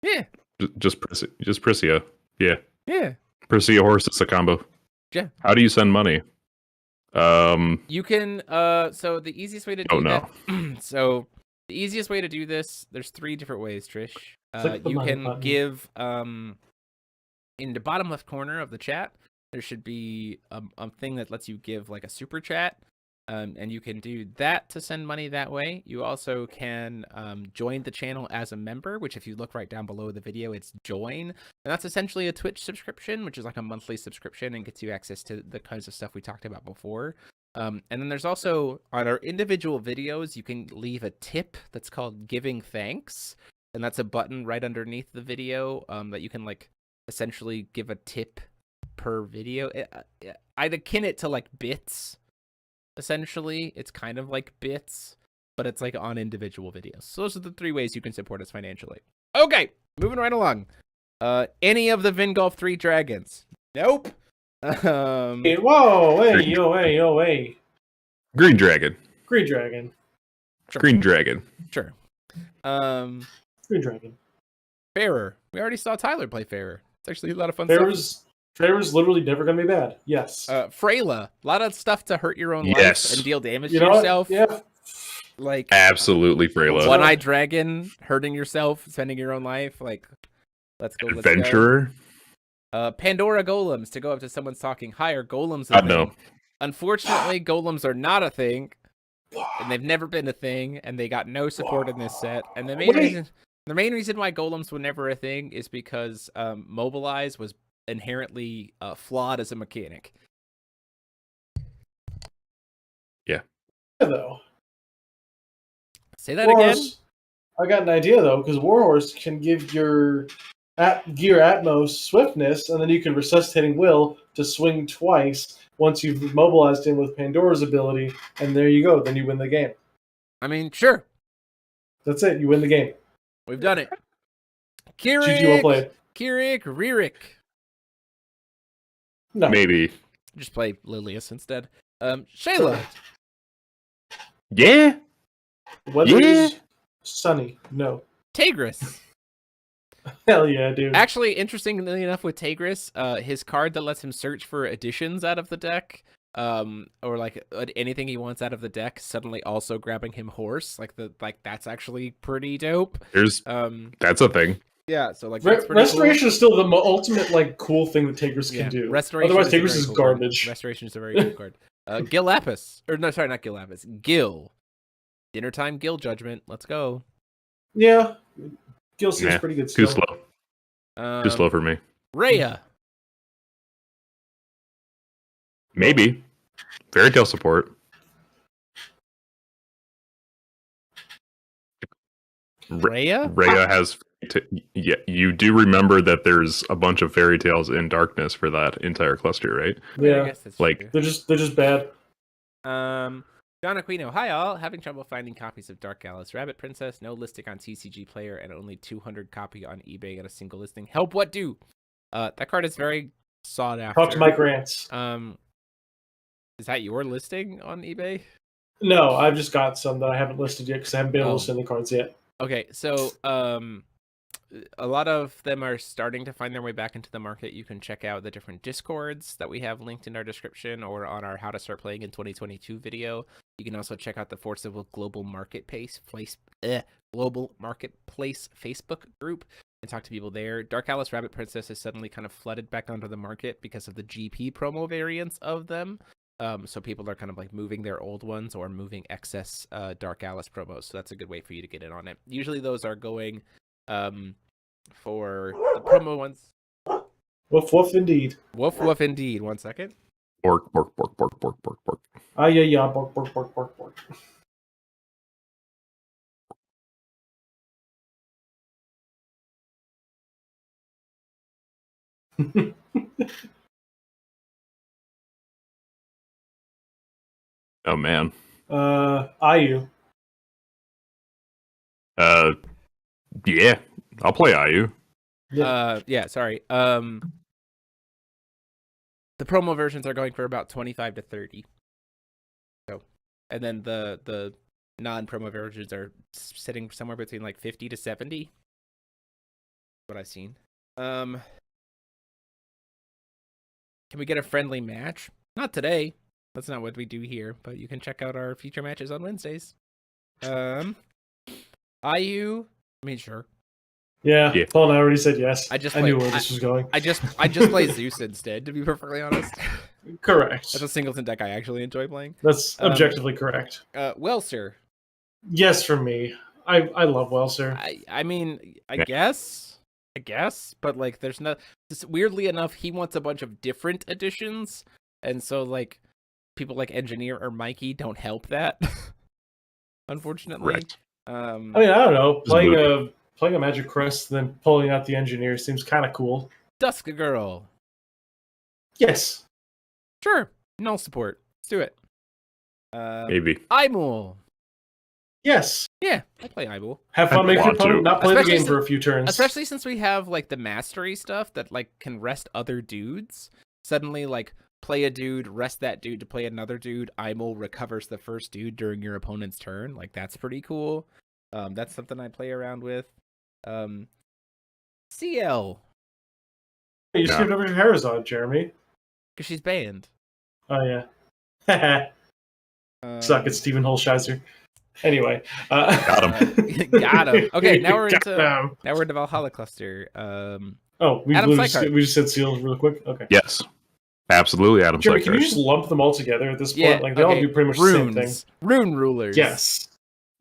Speaker 1: Yeah.
Speaker 3: Just Priscia. Yeah.
Speaker 1: Yeah.
Speaker 3: Priscia Horse is a combo.
Speaker 1: Yeah.
Speaker 3: How do you send money?
Speaker 1: You can so the easiest way to do that so the easiest way to do this, there's 3 different ways, Trish.
Speaker 2: Click the
Speaker 1: You
Speaker 2: money
Speaker 1: can
Speaker 2: button.
Speaker 1: give in the bottom left corner of the chat, there should be a thing that lets you give like a super chat. And you can do that to send money that way. You also can join the channel as a member, which if you look right down below the video, it's join. And that's essentially a Twitch subscription, which is like a monthly subscription and gets you access to the kinds of stuff we talked about before. And then there's also, on our individual videos, you can leave a tip that's called Giving Thanks. And that's a button right underneath the video that you can like essentially give a tip per video. I'd akin it to like bits. Essentially, it's kind of like bits, but it's like on individual videos. So those are the 3 ways you can support us financially. Okay, moving right along. Any of the Vingolf 3 dragons? Nope.
Speaker 2: Hey, whoa, hey.
Speaker 3: Green Dragon.
Speaker 2: Green dragon.
Speaker 1: Sure.
Speaker 3: Green Dragon.
Speaker 1: Sure.
Speaker 2: Green dragon.
Speaker 1: Fairer. We already saw Tyler play Fairer. It's actually a lot of fun stuff.
Speaker 2: Fair's literally never gonna be bad. Yes.
Speaker 1: Freyla. A lot of stuff to hurt your own
Speaker 3: Yes.
Speaker 1: life and deal damage
Speaker 2: You
Speaker 1: to
Speaker 2: know what?
Speaker 1: yourself.
Speaker 2: Yeah.
Speaker 1: Like
Speaker 3: Absolutely Freyla.
Speaker 1: One-Eyed Dragon, hurting yourself, spending your own life. Like, let's go.
Speaker 3: Adventurer.
Speaker 1: Pandora golems, to go up to someone's talking. Hi, are golems a
Speaker 3: God,
Speaker 1: thing?
Speaker 3: no.
Speaker 1: Unfortunately, golems are not a thing, and they've never been a thing, and they got no support in this set. And the main reason why golems were never a thing is because Mobilize was inherently flawed as a mechanic.
Speaker 3: Yeah.
Speaker 2: Though.
Speaker 1: Say that again.
Speaker 2: I got an idea though, because Warhorse can give your Gear Atmos swiftness, and then you can resuscitating Will to swing twice once you've mobilized him with Pandora's ability, and there you go. Then you win the game.
Speaker 1: I mean, sure,
Speaker 2: That's it. You win the game.
Speaker 1: we've done it.
Speaker 2: GG, well played.
Speaker 1: Kirik, Ririk.
Speaker 2: No.
Speaker 3: Maybe.
Speaker 1: Just play Lilius instead. Shayla.
Speaker 3: Yeah.
Speaker 2: Weather
Speaker 3: Yeah.
Speaker 2: is sunny. No.
Speaker 1: Tigris.
Speaker 2: Hell yeah, dude.
Speaker 1: Actually, interestingly enough, with Tigris, his card that lets him search for additions out of the deck, or like anything he wants out of the deck, suddenly also grabbing him Horse. Like that's actually pretty dope.
Speaker 3: There's that's a thing.
Speaker 1: Yeah, so like that's pretty
Speaker 2: Restoration
Speaker 1: cool.
Speaker 2: is still the ultimate like cool thing that Tigris can do.
Speaker 1: Restoration
Speaker 2: Otherwise,
Speaker 1: is a
Speaker 2: Tigris
Speaker 1: very
Speaker 2: is
Speaker 1: cool card.
Speaker 2: garbage.
Speaker 1: Restoration is a very cool card. Gil Lapis, or no, sorry, not Gil Lapis. Gil. Dinner time Gil Judgment. Let's go.
Speaker 2: Yeah. Gil seems
Speaker 3: Nah,
Speaker 2: pretty good
Speaker 3: Too
Speaker 2: still.
Speaker 3: slow. Too slow for me.
Speaker 1: Rhea.
Speaker 3: Maybe. Fairy Tale support.
Speaker 1: Rhea?
Speaker 3: Rhea has. Yeah, you do remember that there's a bunch of fairy tales in darkness for that entire cluster, right?
Speaker 2: Yeah.
Speaker 1: I guess that's
Speaker 3: Like-
Speaker 1: true.
Speaker 2: They're just bad.
Speaker 1: John Aquino, hi all. Having trouble finding copies of Dark Alice Rabbit Princess. No listing on TCG Player and only 200 copy on eBay at a single listing. Help, what do? That card is very sought after.
Speaker 2: Talk to Mike Rants.
Speaker 1: Is that your listing on eBay?
Speaker 2: No, I've just got some that I haven't listed yet because I haven't been able
Speaker 1: Oh.
Speaker 2: to send the cards yet.
Speaker 1: Okay, so a lot of them are starting to find their way back into the market. You can check out the different Discords that we have linked in our description or on our How to Start Playing in 2022 video. You can also check out the Forcible Global Marketplace Facebook group and talk to people there. Dark Alice Rabbit Princess is suddenly kind of flooded back onto the market because of the GP promo variants of them. So people are kind of like moving their old ones or moving excess Dark Alice promos. So that's a good way for you to get in on it. Usually those are going for the promo ones.
Speaker 2: Woof woof indeed.
Speaker 1: Woof woof indeed. 1 second.
Speaker 3: Bork, bork, bork, bork, bork, bork, bork.
Speaker 2: Ah, yeah, bork, bork, bork, bork, bork.
Speaker 3: Oh man.
Speaker 2: IU.
Speaker 3: Yeah, I'll play IU.
Speaker 1: Yeah, sorry. The promo versions are going for about 25 to 30. So, and then the non-promo versions are sitting somewhere between like 50 to 70. What I've seen. Can we get a friendly match? Not today. That's not what we do here, but you can check out our feature matches on Wednesdays. IU, I mean, sure.
Speaker 2: Yeah,
Speaker 3: Yeah.
Speaker 2: Paul and I already said yes.
Speaker 1: I
Speaker 2: knew where this was going.
Speaker 1: I just play Zeus instead, to be perfectly honest.
Speaker 2: Correct.
Speaker 1: That's a singleton deck I actually enjoy playing.
Speaker 2: That's objectively correct.
Speaker 1: Well, sir.
Speaker 2: Yes, for me. I love Welser.
Speaker 1: I mean, I guess, but like, there's no. Weirdly enough, he wants a bunch of different additions, and so like, people like Engineer or Mikey don't help that. Unfortunately.
Speaker 3: Right.
Speaker 2: I mean, I don't know. Playing a Magic Crest, then pulling out the Engineer seems kind of cool.
Speaker 1: Dusk Girl.
Speaker 2: Yes.
Speaker 1: Sure. Null support. Let's do it.
Speaker 3: Maybe.
Speaker 1: Imul.
Speaker 2: Yes.
Speaker 1: Yeah, I play Imul.
Speaker 2: Have fun making your opponent not play the game for a few turns.
Speaker 1: Especially since we have like the mastery stuff that like can rest other dudes. Suddenly, like, play a dude, rest that dude to play another dude. Imul recovers the first dude during your opponent's turn. Like, that's pretty cool. That's something I play around with. CL.
Speaker 2: You skipped over Herazade, Jeremy.
Speaker 1: Because she's banned.
Speaker 2: Oh, yeah. Suck it, Stephen Holsheiser. Anyway.
Speaker 3: Got him.
Speaker 1: Got him. Okay, now we're into Valhalla Cluster.
Speaker 2: We just said seals real quick? Okay.
Speaker 3: Yes. Absolutely, Adam.
Speaker 2: Jeremy, can you just lump them all together at this point?
Speaker 1: Yeah,
Speaker 2: like, they all do pretty much the same thing.
Speaker 1: Rune rulers.
Speaker 2: Yes.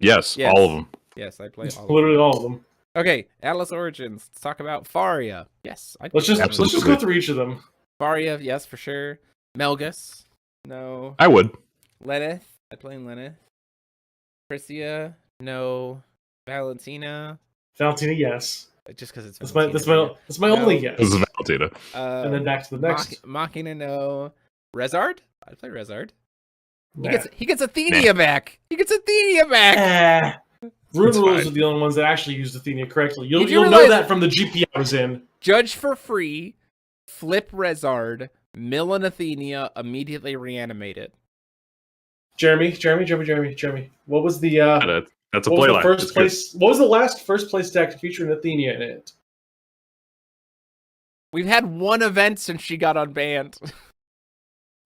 Speaker 3: Yes, all of them.
Speaker 1: Yes, I play all
Speaker 2: literally
Speaker 1: of them.
Speaker 2: all of them.
Speaker 1: Okay, Atlas Origins. Let's talk about Faria. Yes,
Speaker 2: let's just go through each of them.
Speaker 1: Faria, yes, for sure. Melgus. No.
Speaker 3: I would.
Speaker 1: Lenneth. I play Lenneth. Priscia. No. Valentina.
Speaker 2: Valentina, yes.
Speaker 1: Just because it's
Speaker 2: Valentina. That's my only yes.
Speaker 3: This is Valentina.
Speaker 2: And then back to the next.
Speaker 1: Machina, no. Rezard. I play Rezard.
Speaker 2: Nah.
Speaker 1: He gets Athenia back. He gets Athenia back.
Speaker 2: Rune Rulers are the only ones that actually use Athenia correctly. You'll know that from the GP I was in.
Speaker 1: Judge for free, flip Rezard, mill an Athenia, immediately reanimate it.
Speaker 2: Jeremy. What was the
Speaker 3: that's a play line.
Speaker 2: What was the last first place deck featuring Athenia in it?
Speaker 1: We've had one event since she got unbanned.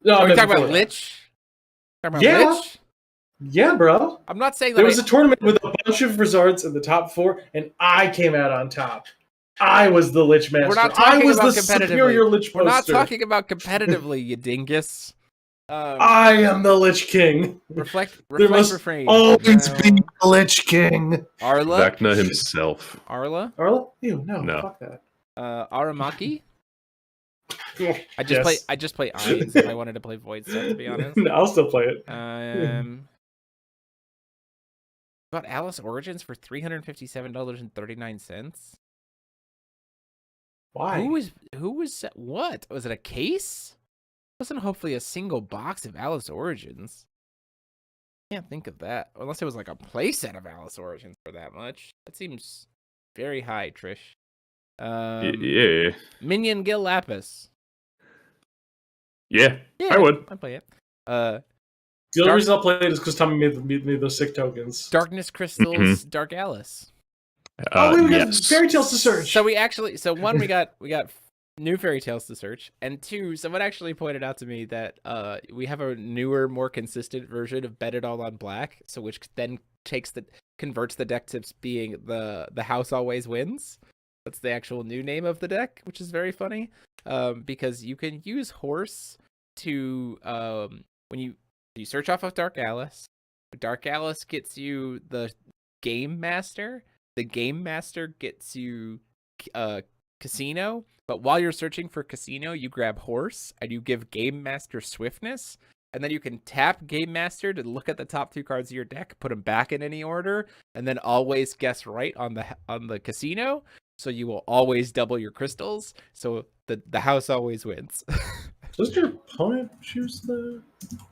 Speaker 2: No,
Speaker 1: are we talking about Lich? Lich?
Speaker 2: Yeah, bro.
Speaker 1: I'm not saying that
Speaker 2: there was a tournament with a bunch of Rezards in the top 4, and I came out on top. I was the Lich Master.
Speaker 1: We're not talking
Speaker 2: I was
Speaker 1: about
Speaker 2: the
Speaker 1: competitively.
Speaker 2: superior Lich poster.
Speaker 1: We're not talking about competitively, you dingus.
Speaker 2: I am the Lich King.
Speaker 1: Reflect, refrain.
Speaker 2: Always be the Lich King.
Speaker 1: Arla?
Speaker 3: Vecna himself.
Speaker 1: Arla?
Speaker 2: Ew, no. Fuck that.
Speaker 1: Aramaki? I just play Eyes if I wanted to play Void stuff, to be honest.
Speaker 2: No, I'll still play it.
Speaker 1: Got Alice Origins for $357.39.
Speaker 2: Why?
Speaker 1: Who was what? Was it a case? Wasn't hopefully a single box of Alice Origins. Can't think of that. Unless it was like a playset of Alice Origins for that much. That seems very high, Trish.
Speaker 3: Yeah.
Speaker 1: Minion Gil Lapis.
Speaker 3: Yeah, I would.
Speaker 1: I'd play it.
Speaker 2: The only reason I'll play it is because Tommy made those sick tokens.
Speaker 1: Darkness Crystals, Dark Alice.
Speaker 2: We got Fairy Tales to search.
Speaker 1: So we one, we got new Fairy Tales to search, and two, someone actually pointed out to me that we have a newer, more consistent version of Bet It All on Black, so which then converts the deck to being the house always wins. That's the actual new name of the deck, which is very funny, because you can use horse to when you search off of Dark Alice. Dark Alice gets you the Game Master. The Game Master gets you Casino. But while you're searching for Casino, you grab Horse and you give Game Master Swiftness. And then you can tap Game Master to look at the top 2 cards of your deck, put them back in any order, and then always guess right on the Casino. So you will always double your crystals. So the house always wins.
Speaker 2: Does your opponent choose the?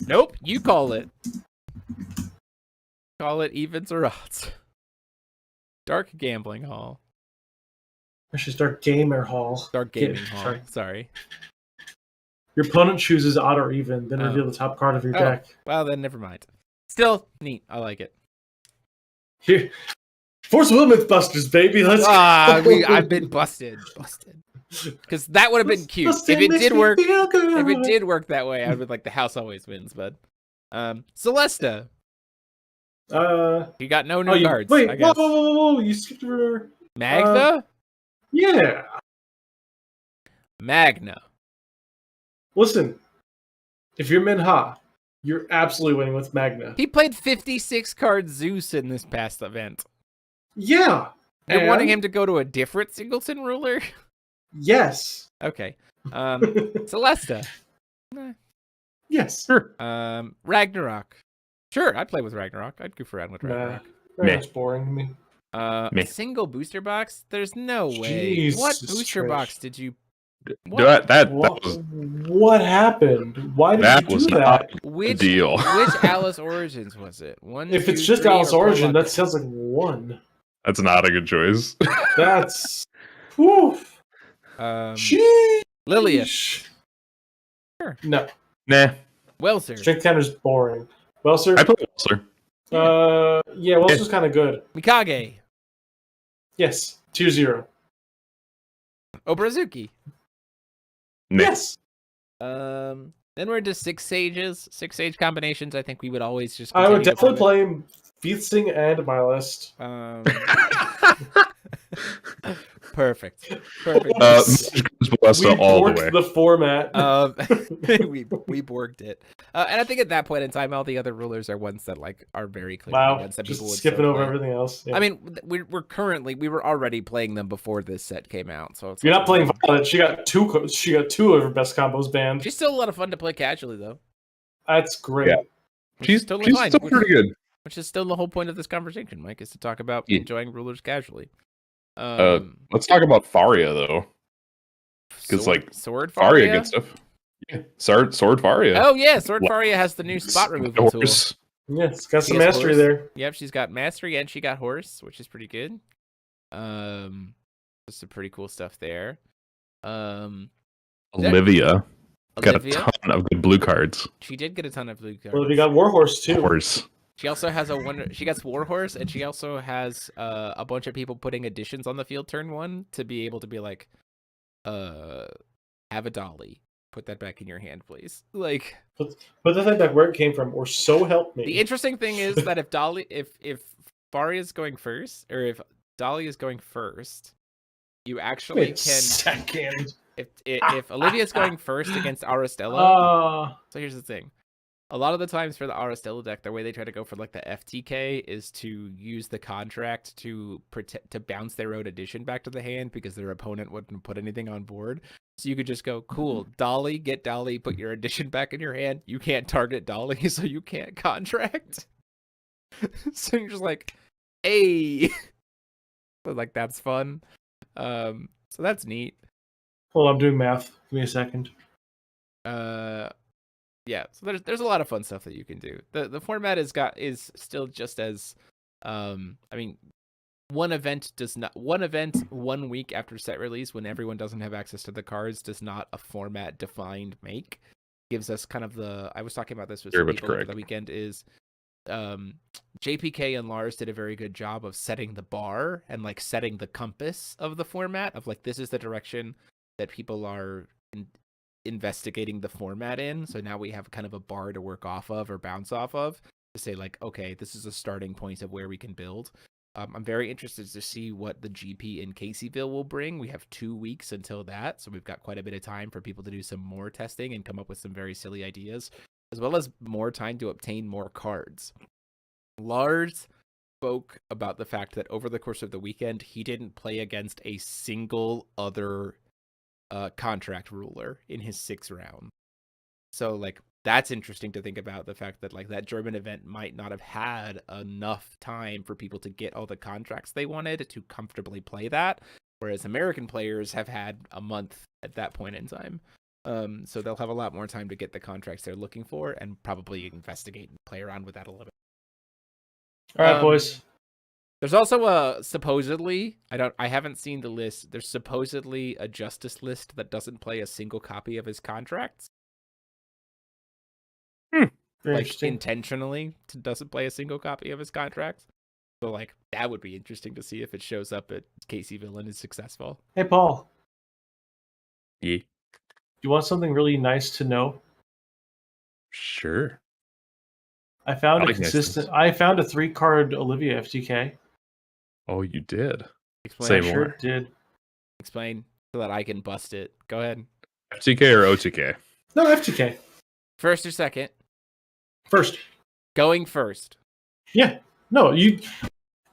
Speaker 1: Nope, you call it. Call it evens or odds. Dark Gambling Hall.
Speaker 2: I should start Gamer Hall.
Speaker 1: Dark Gaming Hall. Sorry.
Speaker 2: Your opponent chooses odd or even, then reveal the top card of your deck.
Speaker 1: Well, then never mind. Still neat. I like it.
Speaker 2: Here, Force Will Mythbusters, baby. Let's go.
Speaker 1: I've been busted. Because that would have been cute. If it did work, that way, I would be like, the house always wins, bud. Celesta. You got no new cards.
Speaker 2: Wait,
Speaker 1: I guess.
Speaker 2: whoa. You skipped over
Speaker 1: Magna?
Speaker 2: Yeah.
Speaker 1: Magna.
Speaker 2: Listen, if you're Minha, you're absolutely winning with Magna.
Speaker 1: He played 56 card Zeus in this past event.
Speaker 2: Yeah.
Speaker 1: You're wanting him to go to a different Singleton ruler?
Speaker 2: Yes.
Speaker 1: Okay. Celesta.
Speaker 2: Yes.
Speaker 3: Sure.
Speaker 1: Ragnarok. Sure, I'd play with Ragnarok. I'd goof around with Ragnarok.
Speaker 2: That's boring to me.
Speaker 1: A single booster box? There's no way. What booster box did you...
Speaker 3: What
Speaker 2: happened? Why did you do that?
Speaker 1: Which
Speaker 3: deal?
Speaker 1: Which Alice Origins was it?
Speaker 2: If it's just Alice Origin, that sounds like 1.
Speaker 3: That's not a good choice.
Speaker 2: That's... Woof.
Speaker 1: Lilius.
Speaker 2: Sure. No.
Speaker 3: Nah.
Speaker 1: Welser.
Speaker 2: Strength counter's boring. Welser?
Speaker 3: I play Welser.
Speaker 2: Yeah, Welser's kind of good.
Speaker 1: Mikage.
Speaker 2: Yes. 2-0.
Speaker 1: Obrazuki.
Speaker 3: Nah.
Speaker 2: Yes.
Speaker 1: Then we're into 6 Sages. 6 Sage combinations. I think we would always just.
Speaker 2: I would definitely play Featsing and my list.
Speaker 1: Perfect.
Speaker 2: We
Speaker 3: all the way.
Speaker 2: The format.
Speaker 1: we borked it, and I think at that point in time, all the other rulers are ones that are very clear. Ones that
Speaker 2: just
Speaker 1: people would
Speaker 2: skipping over everything else. Yeah.
Speaker 1: I mean, we were already playing them before this set came out, so it's
Speaker 2: you're not playing Violet. She got two of her best combos banned.
Speaker 1: She's still a lot of fun to play casually, though.
Speaker 2: That's great.
Speaker 3: Yeah. She's
Speaker 1: totally fine.
Speaker 3: Still pretty good.
Speaker 1: Which is still the whole point of this conversation, Mike, is to talk about enjoying rulers casually.
Speaker 3: Let's talk about Faria though, because
Speaker 1: Sword
Speaker 3: Faria gets stuff. Yeah, Sword Faria.
Speaker 1: Oh yeah, Sword Faria has the new spot removal tool.
Speaker 2: Yeah, it's got some mastery there.
Speaker 1: Yep, she's got mastery and she got horse, which is pretty good. There's some pretty cool stuff there.
Speaker 3: Olivia got a ton of good blue cards.
Speaker 1: She did get a ton of blue cards.
Speaker 2: Well, we got Warhorse too.
Speaker 1: She also has she gets Warhorse, and she also has a bunch of people putting additions on the field turn 1 to be able to be like, have a dolly. Put that back in your hand, please.
Speaker 2: Put that thing back where it came from, or so help me.
Speaker 1: The interesting thing is that if Faria is going first, or if Dolly is going first, you actually can.
Speaker 2: Second.
Speaker 1: If Olivia's going first against Aristella, so here's the thing. A lot of the times for the Aristella deck, the way they try to go for the FTK is to use the contract to bounce their own addition back to the hand because their opponent wouldn't put anything on board. So you could just go, cool, Dolly, get Dolly, put your addition back in your hand. You can't target Dolly, so you can't contract. So you're just like, hey. So that's fun. So that's neat.
Speaker 2: Hold on, I'm doing math. Give me a second.
Speaker 1: Yeah, so there's a lot of fun stuff that you can do. The format is still just as one event 1 week after set release when everyone doesn't have access to the cards does not a format defined make. Gives us kind of I was talking about this with some people over the weekend is JPK and Lars did a very good job of setting the bar and setting the compass of the format of this is the direction that people are investigating the format in. So now we have kind of a bar to work off of or bounce off of to say okay, this is a starting point of where we can build. I'm very interested to see what the GP in Caseyville will bring. We have 2 weeks until that, so we've got quite a bit of time for people to do some more testing and come up with some very silly ideas. as well as more time to obtain more cards. Lars spoke about the fact that over the course of the weekend, he didn't play against a single other contract ruler in his 6th round. So, like, that's interesting to think about, the fact that, like, that German event might not have had enough time for people to get all the contracts they wanted to comfortably play that, whereas American players have had a month at that point in time. So they'll have a lot more time to get the contracts they're looking for and probably investigate and play around with that a little bit.
Speaker 2: All right, boys.
Speaker 1: There's also a supposedly, I haven't seen the list. There's supposedly a Justice list that doesn't play a single copy of his contracts. Like, intentionally doesn't play a single copy of his contracts. So, like, that would be interesting to see if it shows up at Caseyville and is successful.
Speaker 2: Hey, Paul.
Speaker 3: Yeah.
Speaker 2: You want something really nice to know?
Speaker 3: Sure.
Speaker 2: I found
Speaker 3: I
Speaker 2: a
Speaker 3: like
Speaker 2: consistent. I found a 3-card Olivia FTK.
Speaker 3: Oh, you did.
Speaker 1: Explain.
Speaker 3: Say
Speaker 2: Sure
Speaker 3: more.
Speaker 2: did.
Speaker 1: Explain so that I can bust it. Go ahead.
Speaker 3: FTK or OTK?
Speaker 2: No, FTK.
Speaker 1: First or second?
Speaker 2: First.
Speaker 1: Going first.
Speaker 2: Yeah. No, you.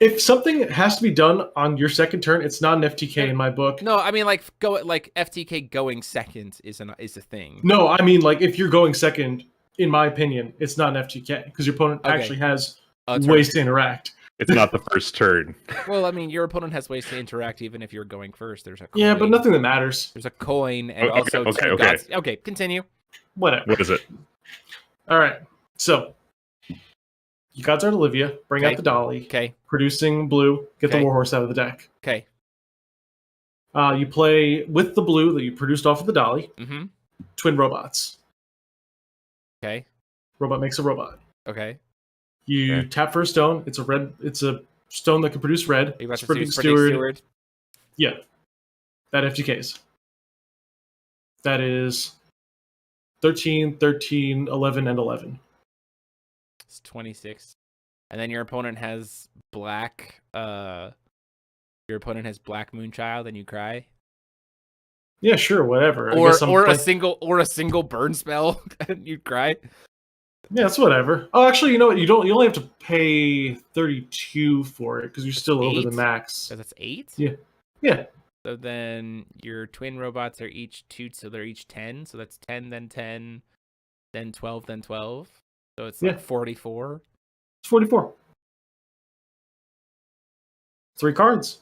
Speaker 2: If something has to be done on your second turn, it's not an FTK in my book.
Speaker 1: No, I mean, like, FTK going second is a thing.
Speaker 2: No, I mean, like, if you're going second, in my opinion, it's not an FTK because your opponent actually has ways to interact.
Speaker 3: It's not the first turn.
Speaker 1: Well, I mean, your opponent has ways to interact even if you're going first. There's a coin.
Speaker 2: Yeah, but nothing that matters.
Speaker 1: There's a coin and
Speaker 3: Okay,
Speaker 1: also
Speaker 3: okay,
Speaker 1: two
Speaker 3: okay.
Speaker 1: gods. Okay, continue.
Speaker 2: Whatever.
Speaker 3: What is it?
Speaker 2: All right. So, you got Art Olivia, bring
Speaker 1: Okay.
Speaker 2: out the Dolly,
Speaker 1: Okay.
Speaker 2: producing blue, get
Speaker 1: Okay.
Speaker 2: the Warhorse out of the deck.
Speaker 1: Okay.
Speaker 2: You play with the blue that you produced off of the Dolly,
Speaker 1: Mm-hmm.
Speaker 2: twin robots.
Speaker 1: Okay.
Speaker 2: Robot makes a robot.
Speaker 1: Okay.
Speaker 2: You
Speaker 3: Okay.
Speaker 2: tap for a stone. It's a stone that can produce red.
Speaker 1: Are you about to
Speaker 2: Sprinting
Speaker 1: do Sprinting Steward?
Speaker 2: Yeah. That FTKs. That is 13, 13, 11, and 11.
Speaker 1: It's 26. And then your opponent has black Moonchild and you cry.
Speaker 2: Yeah, sure, whatever. I
Speaker 1: Or
Speaker 2: guess I'm
Speaker 1: a single burn spell and you cry.
Speaker 2: Yeah, it's whatever. Oh, actually, you know what? You only have to pay 32 for it because you're still over the
Speaker 1: 8?
Speaker 2: max.
Speaker 1: So that's 8?
Speaker 2: Yeah. Yeah.
Speaker 1: So then your twin robots are each 2, so they're each 10. So that's 10, then 10, then 12, then 12. So it's like 44.
Speaker 2: It's 44. 3 cards.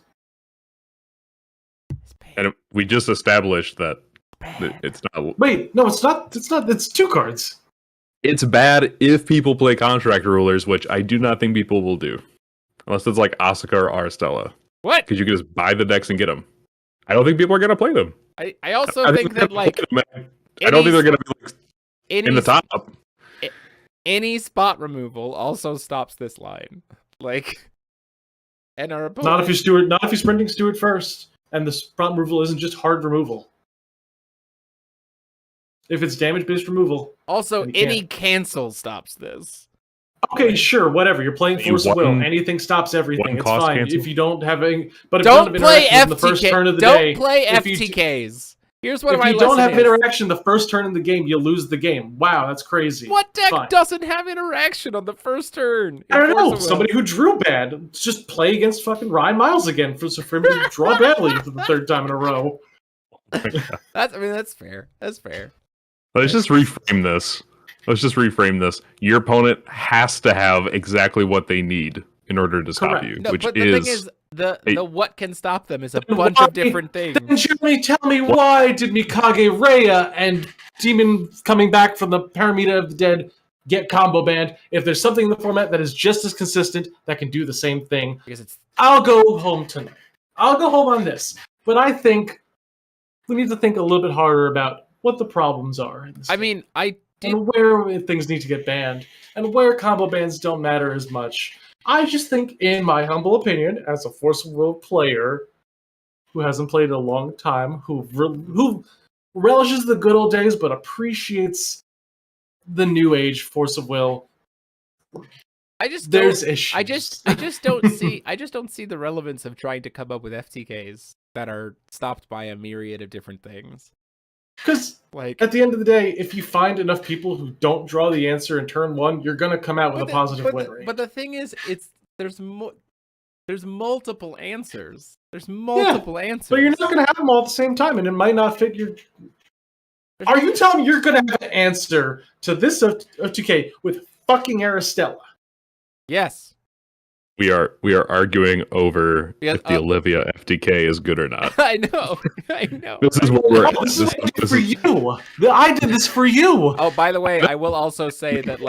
Speaker 1: It's bad.
Speaker 3: And we just established that
Speaker 1: Bad.
Speaker 3: it's not.
Speaker 2: Wait, no, it's not. It's not. It's 2 cards.
Speaker 3: It's bad if people play contract rulers, which I do not think people will do, unless it's like Asuka or Arstella,
Speaker 1: What?
Speaker 3: because you can just buy the decks and get them. I don't think people are gonna play them.
Speaker 1: I also think that, like,
Speaker 3: I don't think they're gonna be like, in the top.
Speaker 1: any spot removal also stops this line. Like, and our opponent.
Speaker 2: Not if you're sprinting Steward first, and the spot removal isn't just hard removal. If it's damage-based removal.
Speaker 1: Also,
Speaker 2: then you
Speaker 1: any cancel stops this.
Speaker 2: Okay, sure, whatever. You're playing
Speaker 3: You
Speaker 2: Force of Will.
Speaker 3: one-
Speaker 2: Anything stops everything.
Speaker 3: one
Speaker 2: It's
Speaker 3: cost
Speaker 2: fine.
Speaker 3: cancel?
Speaker 2: If you don't have any, but if
Speaker 1: Don't
Speaker 2: you don't
Speaker 1: play
Speaker 2: have interaction in the first turn of
Speaker 1: FTK.
Speaker 2: the day,
Speaker 1: Don't play
Speaker 2: if you
Speaker 1: FTKs. Here's what
Speaker 2: if
Speaker 1: my
Speaker 2: you don't
Speaker 1: lesson
Speaker 2: have
Speaker 1: is.
Speaker 2: interaction the first turn in the game, you lose the game. Wow, that's crazy.
Speaker 1: What deck
Speaker 2: Fine.
Speaker 1: doesn't have interaction on the first turn?
Speaker 2: I don't
Speaker 1: in Force
Speaker 2: know.
Speaker 1: of Will?
Speaker 2: Somebody who drew bad. Just play against fucking Ryan Miles again for him to draw badly for the 3rd time in a row.
Speaker 1: That's fair. That's fair.
Speaker 3: Let's just reframe this. Your opponent has to have exactly what they need in order to stop
Speaker 2: Correct.
Speaker 3: you,
Speaker 1: No,
Speaker 3: which
Speaker 1: but the
Speaker 3: is
Speaker 1: thing is, the what can stop them is a
Speaker 2: Then
Speaker 1: bunch
Speaker 2: why-
Speaker 1: of different things.
Speaker 2: Then Jeremy, tell me why did Mikage Rhea and Demon coming back from the Paramita of the Dead get combo banned? If there's something in the format that is just as consistent that can do the same thing,
Speaker 1: Because it's
Speaker 2: I'll go home tonight. I'll go home on this. But I think we need to think a little bit harder about what the problems are. In this
Speaker 1: I
Speaker 2: game,
Speaker 1: mean, I did.
Speaker 2: and where things need to get banned, and where combo bans don't matter as much. I just think, in my humble opinion, as a Force of Will player who hasn't played in a long time, who relishes the good old days but appreciates the new age Force of Will,
Speaker 1: I just
Speaker 2: there's
Speaker 1: don't,
Speaker 2: issues.
Speaker 1: I just don't see the relevance of trying to come up with FTKs that are stopped by a myriad of different things.
Speaker 2: Because
Speaker 1: Like,
Speaker 2: at the end of the day, if you find enough people who don't draw the answer in turn 1, you're gonna come out with a positive win rate.
Speaker 1: But the thing is, there's multiple answers. There's multiple answers.
Speaker 2: But you're not gonna have them all at the same time, and it might not fit your. Are you telling me you're gonna have an answer to this OTK with fucking Aristella?
Speaker 1: Yes.
Speaker 3: We are arguing over if the Olivia FTK is good or not.
Speaker 1: I know.
Speaker 3: This is what we're.
Speaker 2: This is for you. I did this for you.
Speaker 1: Oh, by the way, I will also say that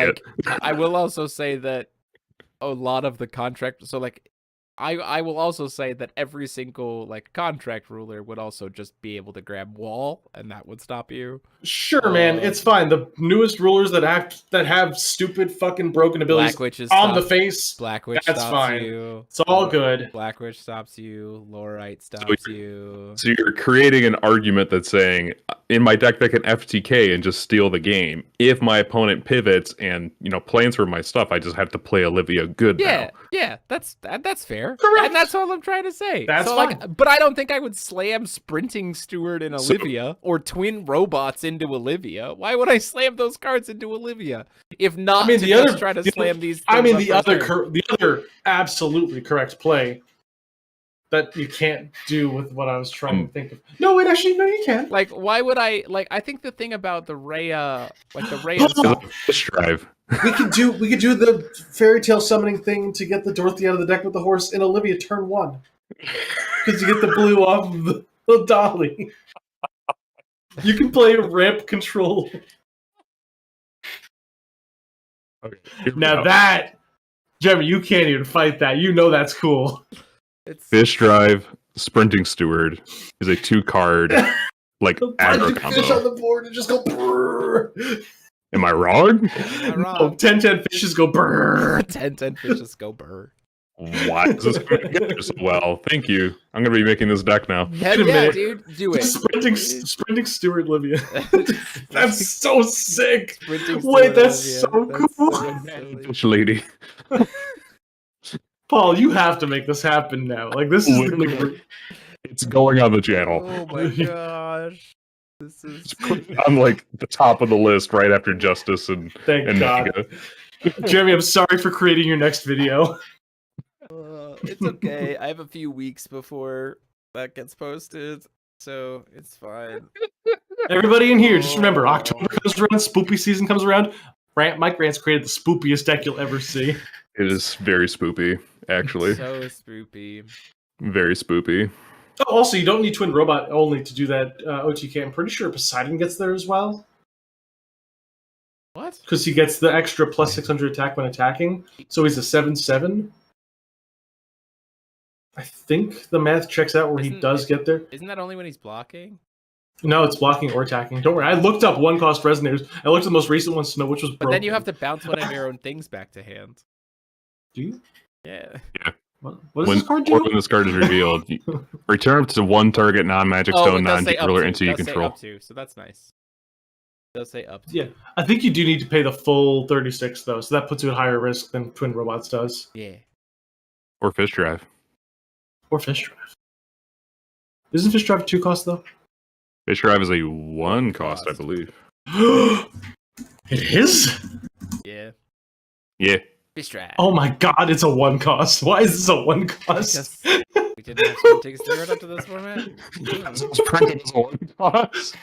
Speaker 1: a lot of the contract. So like, I will also say that every single like contract ruler would also just be able to grab wall, and that would stop you.
Speaker 2: Sure, man, it's fine. The newest rulers that have stupid fucking broken abilities
Speaker 1: Black Witches
Speaker 2: on the face,
Speaker 1: Black Witch
Speaker 2: that's
Speaker 1: stops
Speaker 2: fine.
Speaker 1: you.
Speaker 2: It's all good.
Speaker 1: Black Witch stops you. Lorite stops you.
Speaker 3: So you're creating an argument that's saying, in my deck I can FTK and just steal the game. If my opponent pivots and plans for my stuff, I just have to play Olivia good now.
Speaker 1: Yeah, that's fair.
Speaker 2: Correct.
Speaker 1: And that's all I'm trying to say.
Speaker 2: That's
Speaker 1: so,
Speaker 2: fine.
Speaker 1: But I don't think I would slam Sprinting Steward in Olivia or Twin Robots into Olivia. Why would I slam those cards into Olivia? If not, try to slam these.
Speaker 2: The other absolutely correct play that you can't do with what I was trying to think of. No, wait, actually, no, you can.
Speaker 1: Like, why would I? Like, I think the thing about the Rhea, stuff,
Speaker 3: Fish drive.
Speaker 2: we could do the fairy tale summoning thing to get the Dorothy out of the deck with the horse in Olivia turn 1, because you get the blue off of the Dolly. You can play ramp control.
Speaker 3: Okay,
Speaker 2: now that, Jeremy, you can't even fight that. You know that's cool.
Speaker 3: Fish drive, Sprinting Steward is a 2-card like aggro combo.
Speaker 2: Fish on the board and just go brrr.
Speaker 3: Am I wrong?
Speaker 2: No, 10-10 fishes go brrr.
Speaker 1: 10-10 fishes go brrr.
Speaker 3: Why is this going together so well? Thank you. I'm going to be making this deck now.
Speaker 1: Yeah, dude, do it.
Speaker 2: Sprinting Steward Olivia. That's so sick.
Speaker 1: Wait,
Speaker 2: that's so cool.
Speaker 3: Fish lady.
Speaker 2: Paul, you have to make this happen now. Like, this is
Speaker 3: it's going on the channel.
Speaker 1: Oh my gosh. This is
Speaker 3: I'm like the top of the list right after Justice and
Speaker 2: Thank God.
Speaker 3: Mega.
Speaker 2: Jeremy, I'm sorry for creating your next video.
Speaker 1: It's okay. I have a few weeks before that gets posted, so it's fine.
Speaker 2: Everybody in here, just remember, October comes around, spoopy season comes around. Mike Grant's created the spoopiest deck you'll ever see.
Speaker 3: It is very spoopy, actually.
Speaker 1: So spoopy.
Speaker 3: Very spoopy.
Speaker 2: Oh, also, you don't need Twin Robot only to do that OTK. I'm pretty sure Poseidon gets there as well.
Speaker 1: What?
Speaker 2: Because he gets the extra plus 600 attack when attacking. So he's a 7/7. I think the math checks out where he does get there.
Speaker 1: Isn't that only when he's blocking?
Speaker 2: No, it's blocking or attacking. Don't worry. I looked up one-cost resonators. I looked at the most recent ones to know which was broken.
Speaker 1: But then you have to bounce one of your own things back to hand.
Speaker 2: Do you?
Speaker 1: Yeah.
Speaker 2: What does this card do?
Speaker 3: When this card is revealed, return up to 1 target non-magic stone, non-ruler into you control.
Speaker 1: Up to, so that's nice. It does say up to.
Speaker 2: Yeah, I think you do need to pay the full 36 though, so that puts you at higher risk than Twin Robots does.
Speaker 1: Yeah.
Speaker 3: Or Fish Drive.
Speaker 2: Or Fish Drive. Isn't Fish Drive 2 cost though?
Speaker 3: Fish Drive is a 1 cost, I believe.
Speaker 2: It is?
Speaker 1: Yeah.
Speaker 3: Yeah.
Speaker 1: Fish Drive.
Speaker 2: Oh my god, it's a 1 cost. Why is this a 1 cost?
Speaker 1: Because we didn't have Sprinting Steward up to this format.
Speaker 3: It's printed as a 1 cost.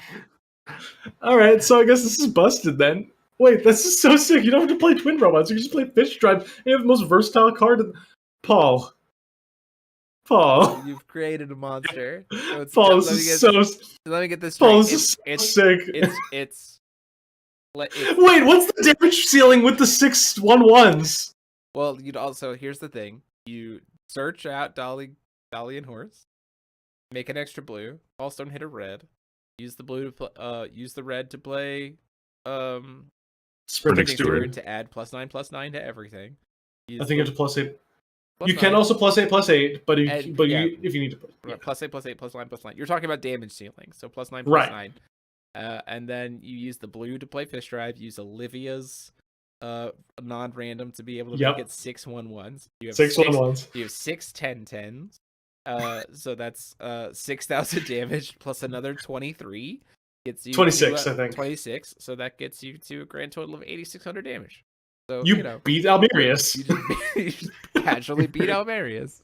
Speaker 2: Alright, so I guess this is busted then. Wait, this is so sick. You don't have to play Twin Robots. You can just play Fish Drive. And you have the most versatile card. Paul.
Speaker 1: You've created a monster. So
Speaker 2: Paul, this is so...
Speaker 1: Let me get this straight.
Speaker 2: Paul, this is so sick.
Speaker 1: Wait,
Speaker 2: what's the damage ceiling with the 6/1/1s?
Speaker 1: Well, you'd also... Here's the thing. You search out Dolly and Horse. Make an extra blue. Also hit a red. Use the blue to use the red to play
Speaker 2: Sprinting Steward
Speaker 3: to
Speaker 1: add +9/+9 to everything.
Speaker 2: I think it's a +8. You can also +8/+8, but if you need to put
Speaker 1: +8/+8 +9/+9. You're talking about damage ceiling, so +9/+9.
Speaker 2: Right.
Speaker 1: And then you use the blue to play Fish Drive. Use Olivia's non-random to be able to make it 6/1/1s. You have
Speaker 2: 6/1/1s.
Speaker 1: You have 6 10/10s. So that's 6,000 damage plus another 23. gets you
Speaker 2: 26,
Speaker 1: to,
Speaker 2: I think.
Speaker 1: 26. So that gets you to a grand total of 8,600 damage. So
Speaker 2: You beat Almerius.
Speaker 1: you just casually beat Almerius.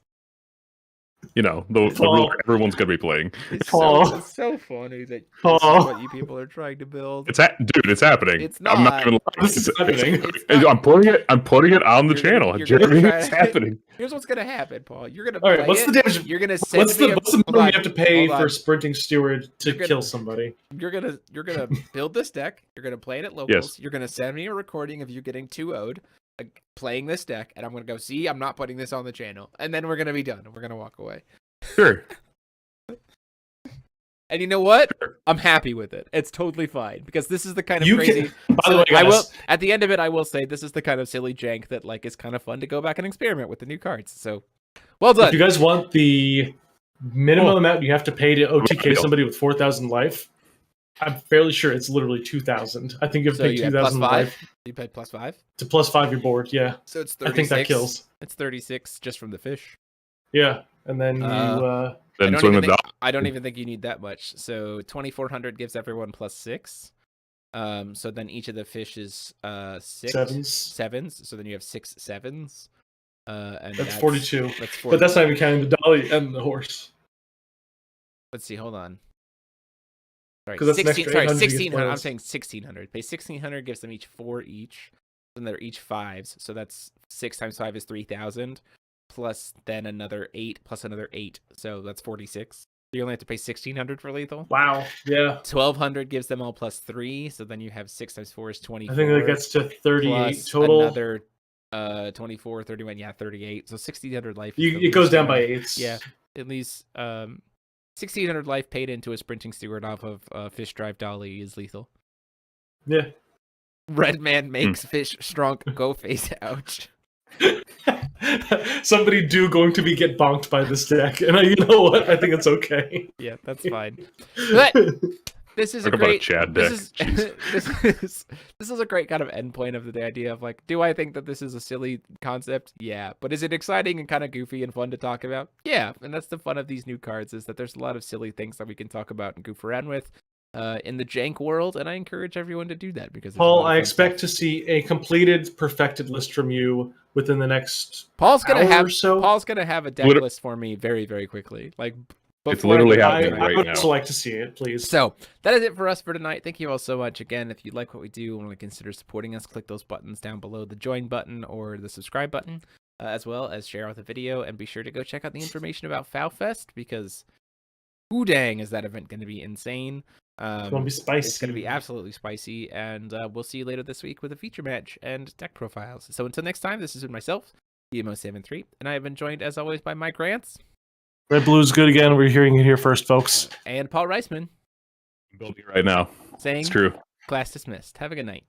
Speaker 3: You know, the rule everyone's gonna be playing.
Speaker 1: It's so funny that this is what you people are trying to build.
Speaker 3: Dude, it's happening.
Speaker 1: It's not.
Speaker 3: I'm not even lying.
Speaker 2: This is happening.
Speaker 3: I'm putting it on the channel. Jeremy, it's happening.
Speaker 1: Here's what's gonna happen, Paul. You're gonna
Speaker 2: all right. What's the damage?
Speaker 1: You're gonna send
Speaker 2: what's the minimum you have to pay for Sprinting Steward to kill somebody?
Speaker 1: You're gonna build this deck. You're gonna play it at locals. Yes. You're gonna send me a recording of you getting 2-0'd playing this deck, and I'm gonna go, see, I'm not putting this on the channel, and then we're gonna be done. We're gonna walk away.
Speaker 3: Sure.
Speaker 1: And you know what? I'm happy with it. It's totally fine because this is the kind of crazy.
Speaker 2: By the way, guys,
Speaker 1: I will at the end of it. I will say this is the kind of silly jank that like is kind of fun to go back and experiment with the new cards. So, well done.
Speaker 2: If you guys want the minimum amount you have to pay to OTK somebody with 4,000 life, I'm fairly sure it's literally 2,000. I think you have to pay 2,000 life.
Speaker 1: You paid +5
Speaker 2: to +5 your board. Yeah.
Speaker 1: So it's 36.
Speaker 2: I think that kills.
Speaker 1: It's 36 just from the fish.
Speaker 2: Yeah, and then you.
Speaker 1: I don't even think you need that much. So 2,400 gives everyone +6. So then each of the fish is 6 sevens. So then you have 6 sevens. And
Speaker 2: that's 42.
Speaker 1: That's 42.
Speaker 2: But that's not even counting the dolly and the horse.
Speaker 1: Let's see. Hold on. Sorry, 1,600. I'm saying 1,600. Pay 1,600 gives them each 4 each. And they're each 5s. So that's 6 times 5 is 3,000. Plus then another 8 plus another 8. So that's 46. You only have to pay 1,600 for lethal.
Speaker 2: Wow. Yeah.
Speaker 1: 1,200 gives them all +3. So then you have 6 times 4 is 24.
Speaker 2: I think that gets to 38 total.
Speaker 1: Another 24, 31. Yeah, 38. So 1,600 life.
Speaker 2: It goes down by 8s.
Speaker 1: Yeah. At least 1,600 life paid into a Sprinting Steward off of Fish Drive Dolly is lethal.
Speaker 2: Yeah.
Speaker 1: Red man makes fish strong. Go face. Ouch.
Speaker 2: Somebody going to get bonked by this deck, and you know what? I think it's okay.
Speaker 1: Yeah, that's fine. But this is a great
Speaker 3: Chad deck.
Speaker 1: This is a great kind of endpoint of the idea of like, do I think that this is a silly concept? Yeah, but is it exciting and kind of goofy and fun to talk about? Yeah, and that's the fun of these new cards is that there's a lot of silly things that we can talk about and goof around with. In the jank world, and I encourage everyone to do that because
Speaker 2: Paul, I expect to see a completed, perfected list from you within the next
Speaker 1: Paul's gonna
Speaker 2: hour
Speaker 1: have
Speaker 2: or so.
Speaker 1: Paul's gonna have a deck list for me very, very quickly. Like
Speaker 3: it's literally happening right now.
Speaker 2: I would also like to see it, please.
Speaker 1: So that is it for us for tonight. Thank you all so much. Again, if you like what we do and want to consider supporting us, click those buttons down below, the join button or the subscribe button, as well as share out the video, and be sure to go check out the information about FowFest because who dang is that event going to be insane.
Speaker 2: It's going to be spicy.
Speaker 1: It's going to be absolutely spicy, and we'll see you later this week with a feature match and deck profiles. So until next time, this has been myself, EMO73, and I have been joined, as always, by Mike Rance.
Speaker 2: Red Blue's good again. We're hearing it here first, folks.
Speaker 1: And Paul Reisman.
Speaker 3: I'm building it right now.
Speaker 1: Saying,
Speaker 3: it's true.
Speaker 1: Class dismissed. Have a good night.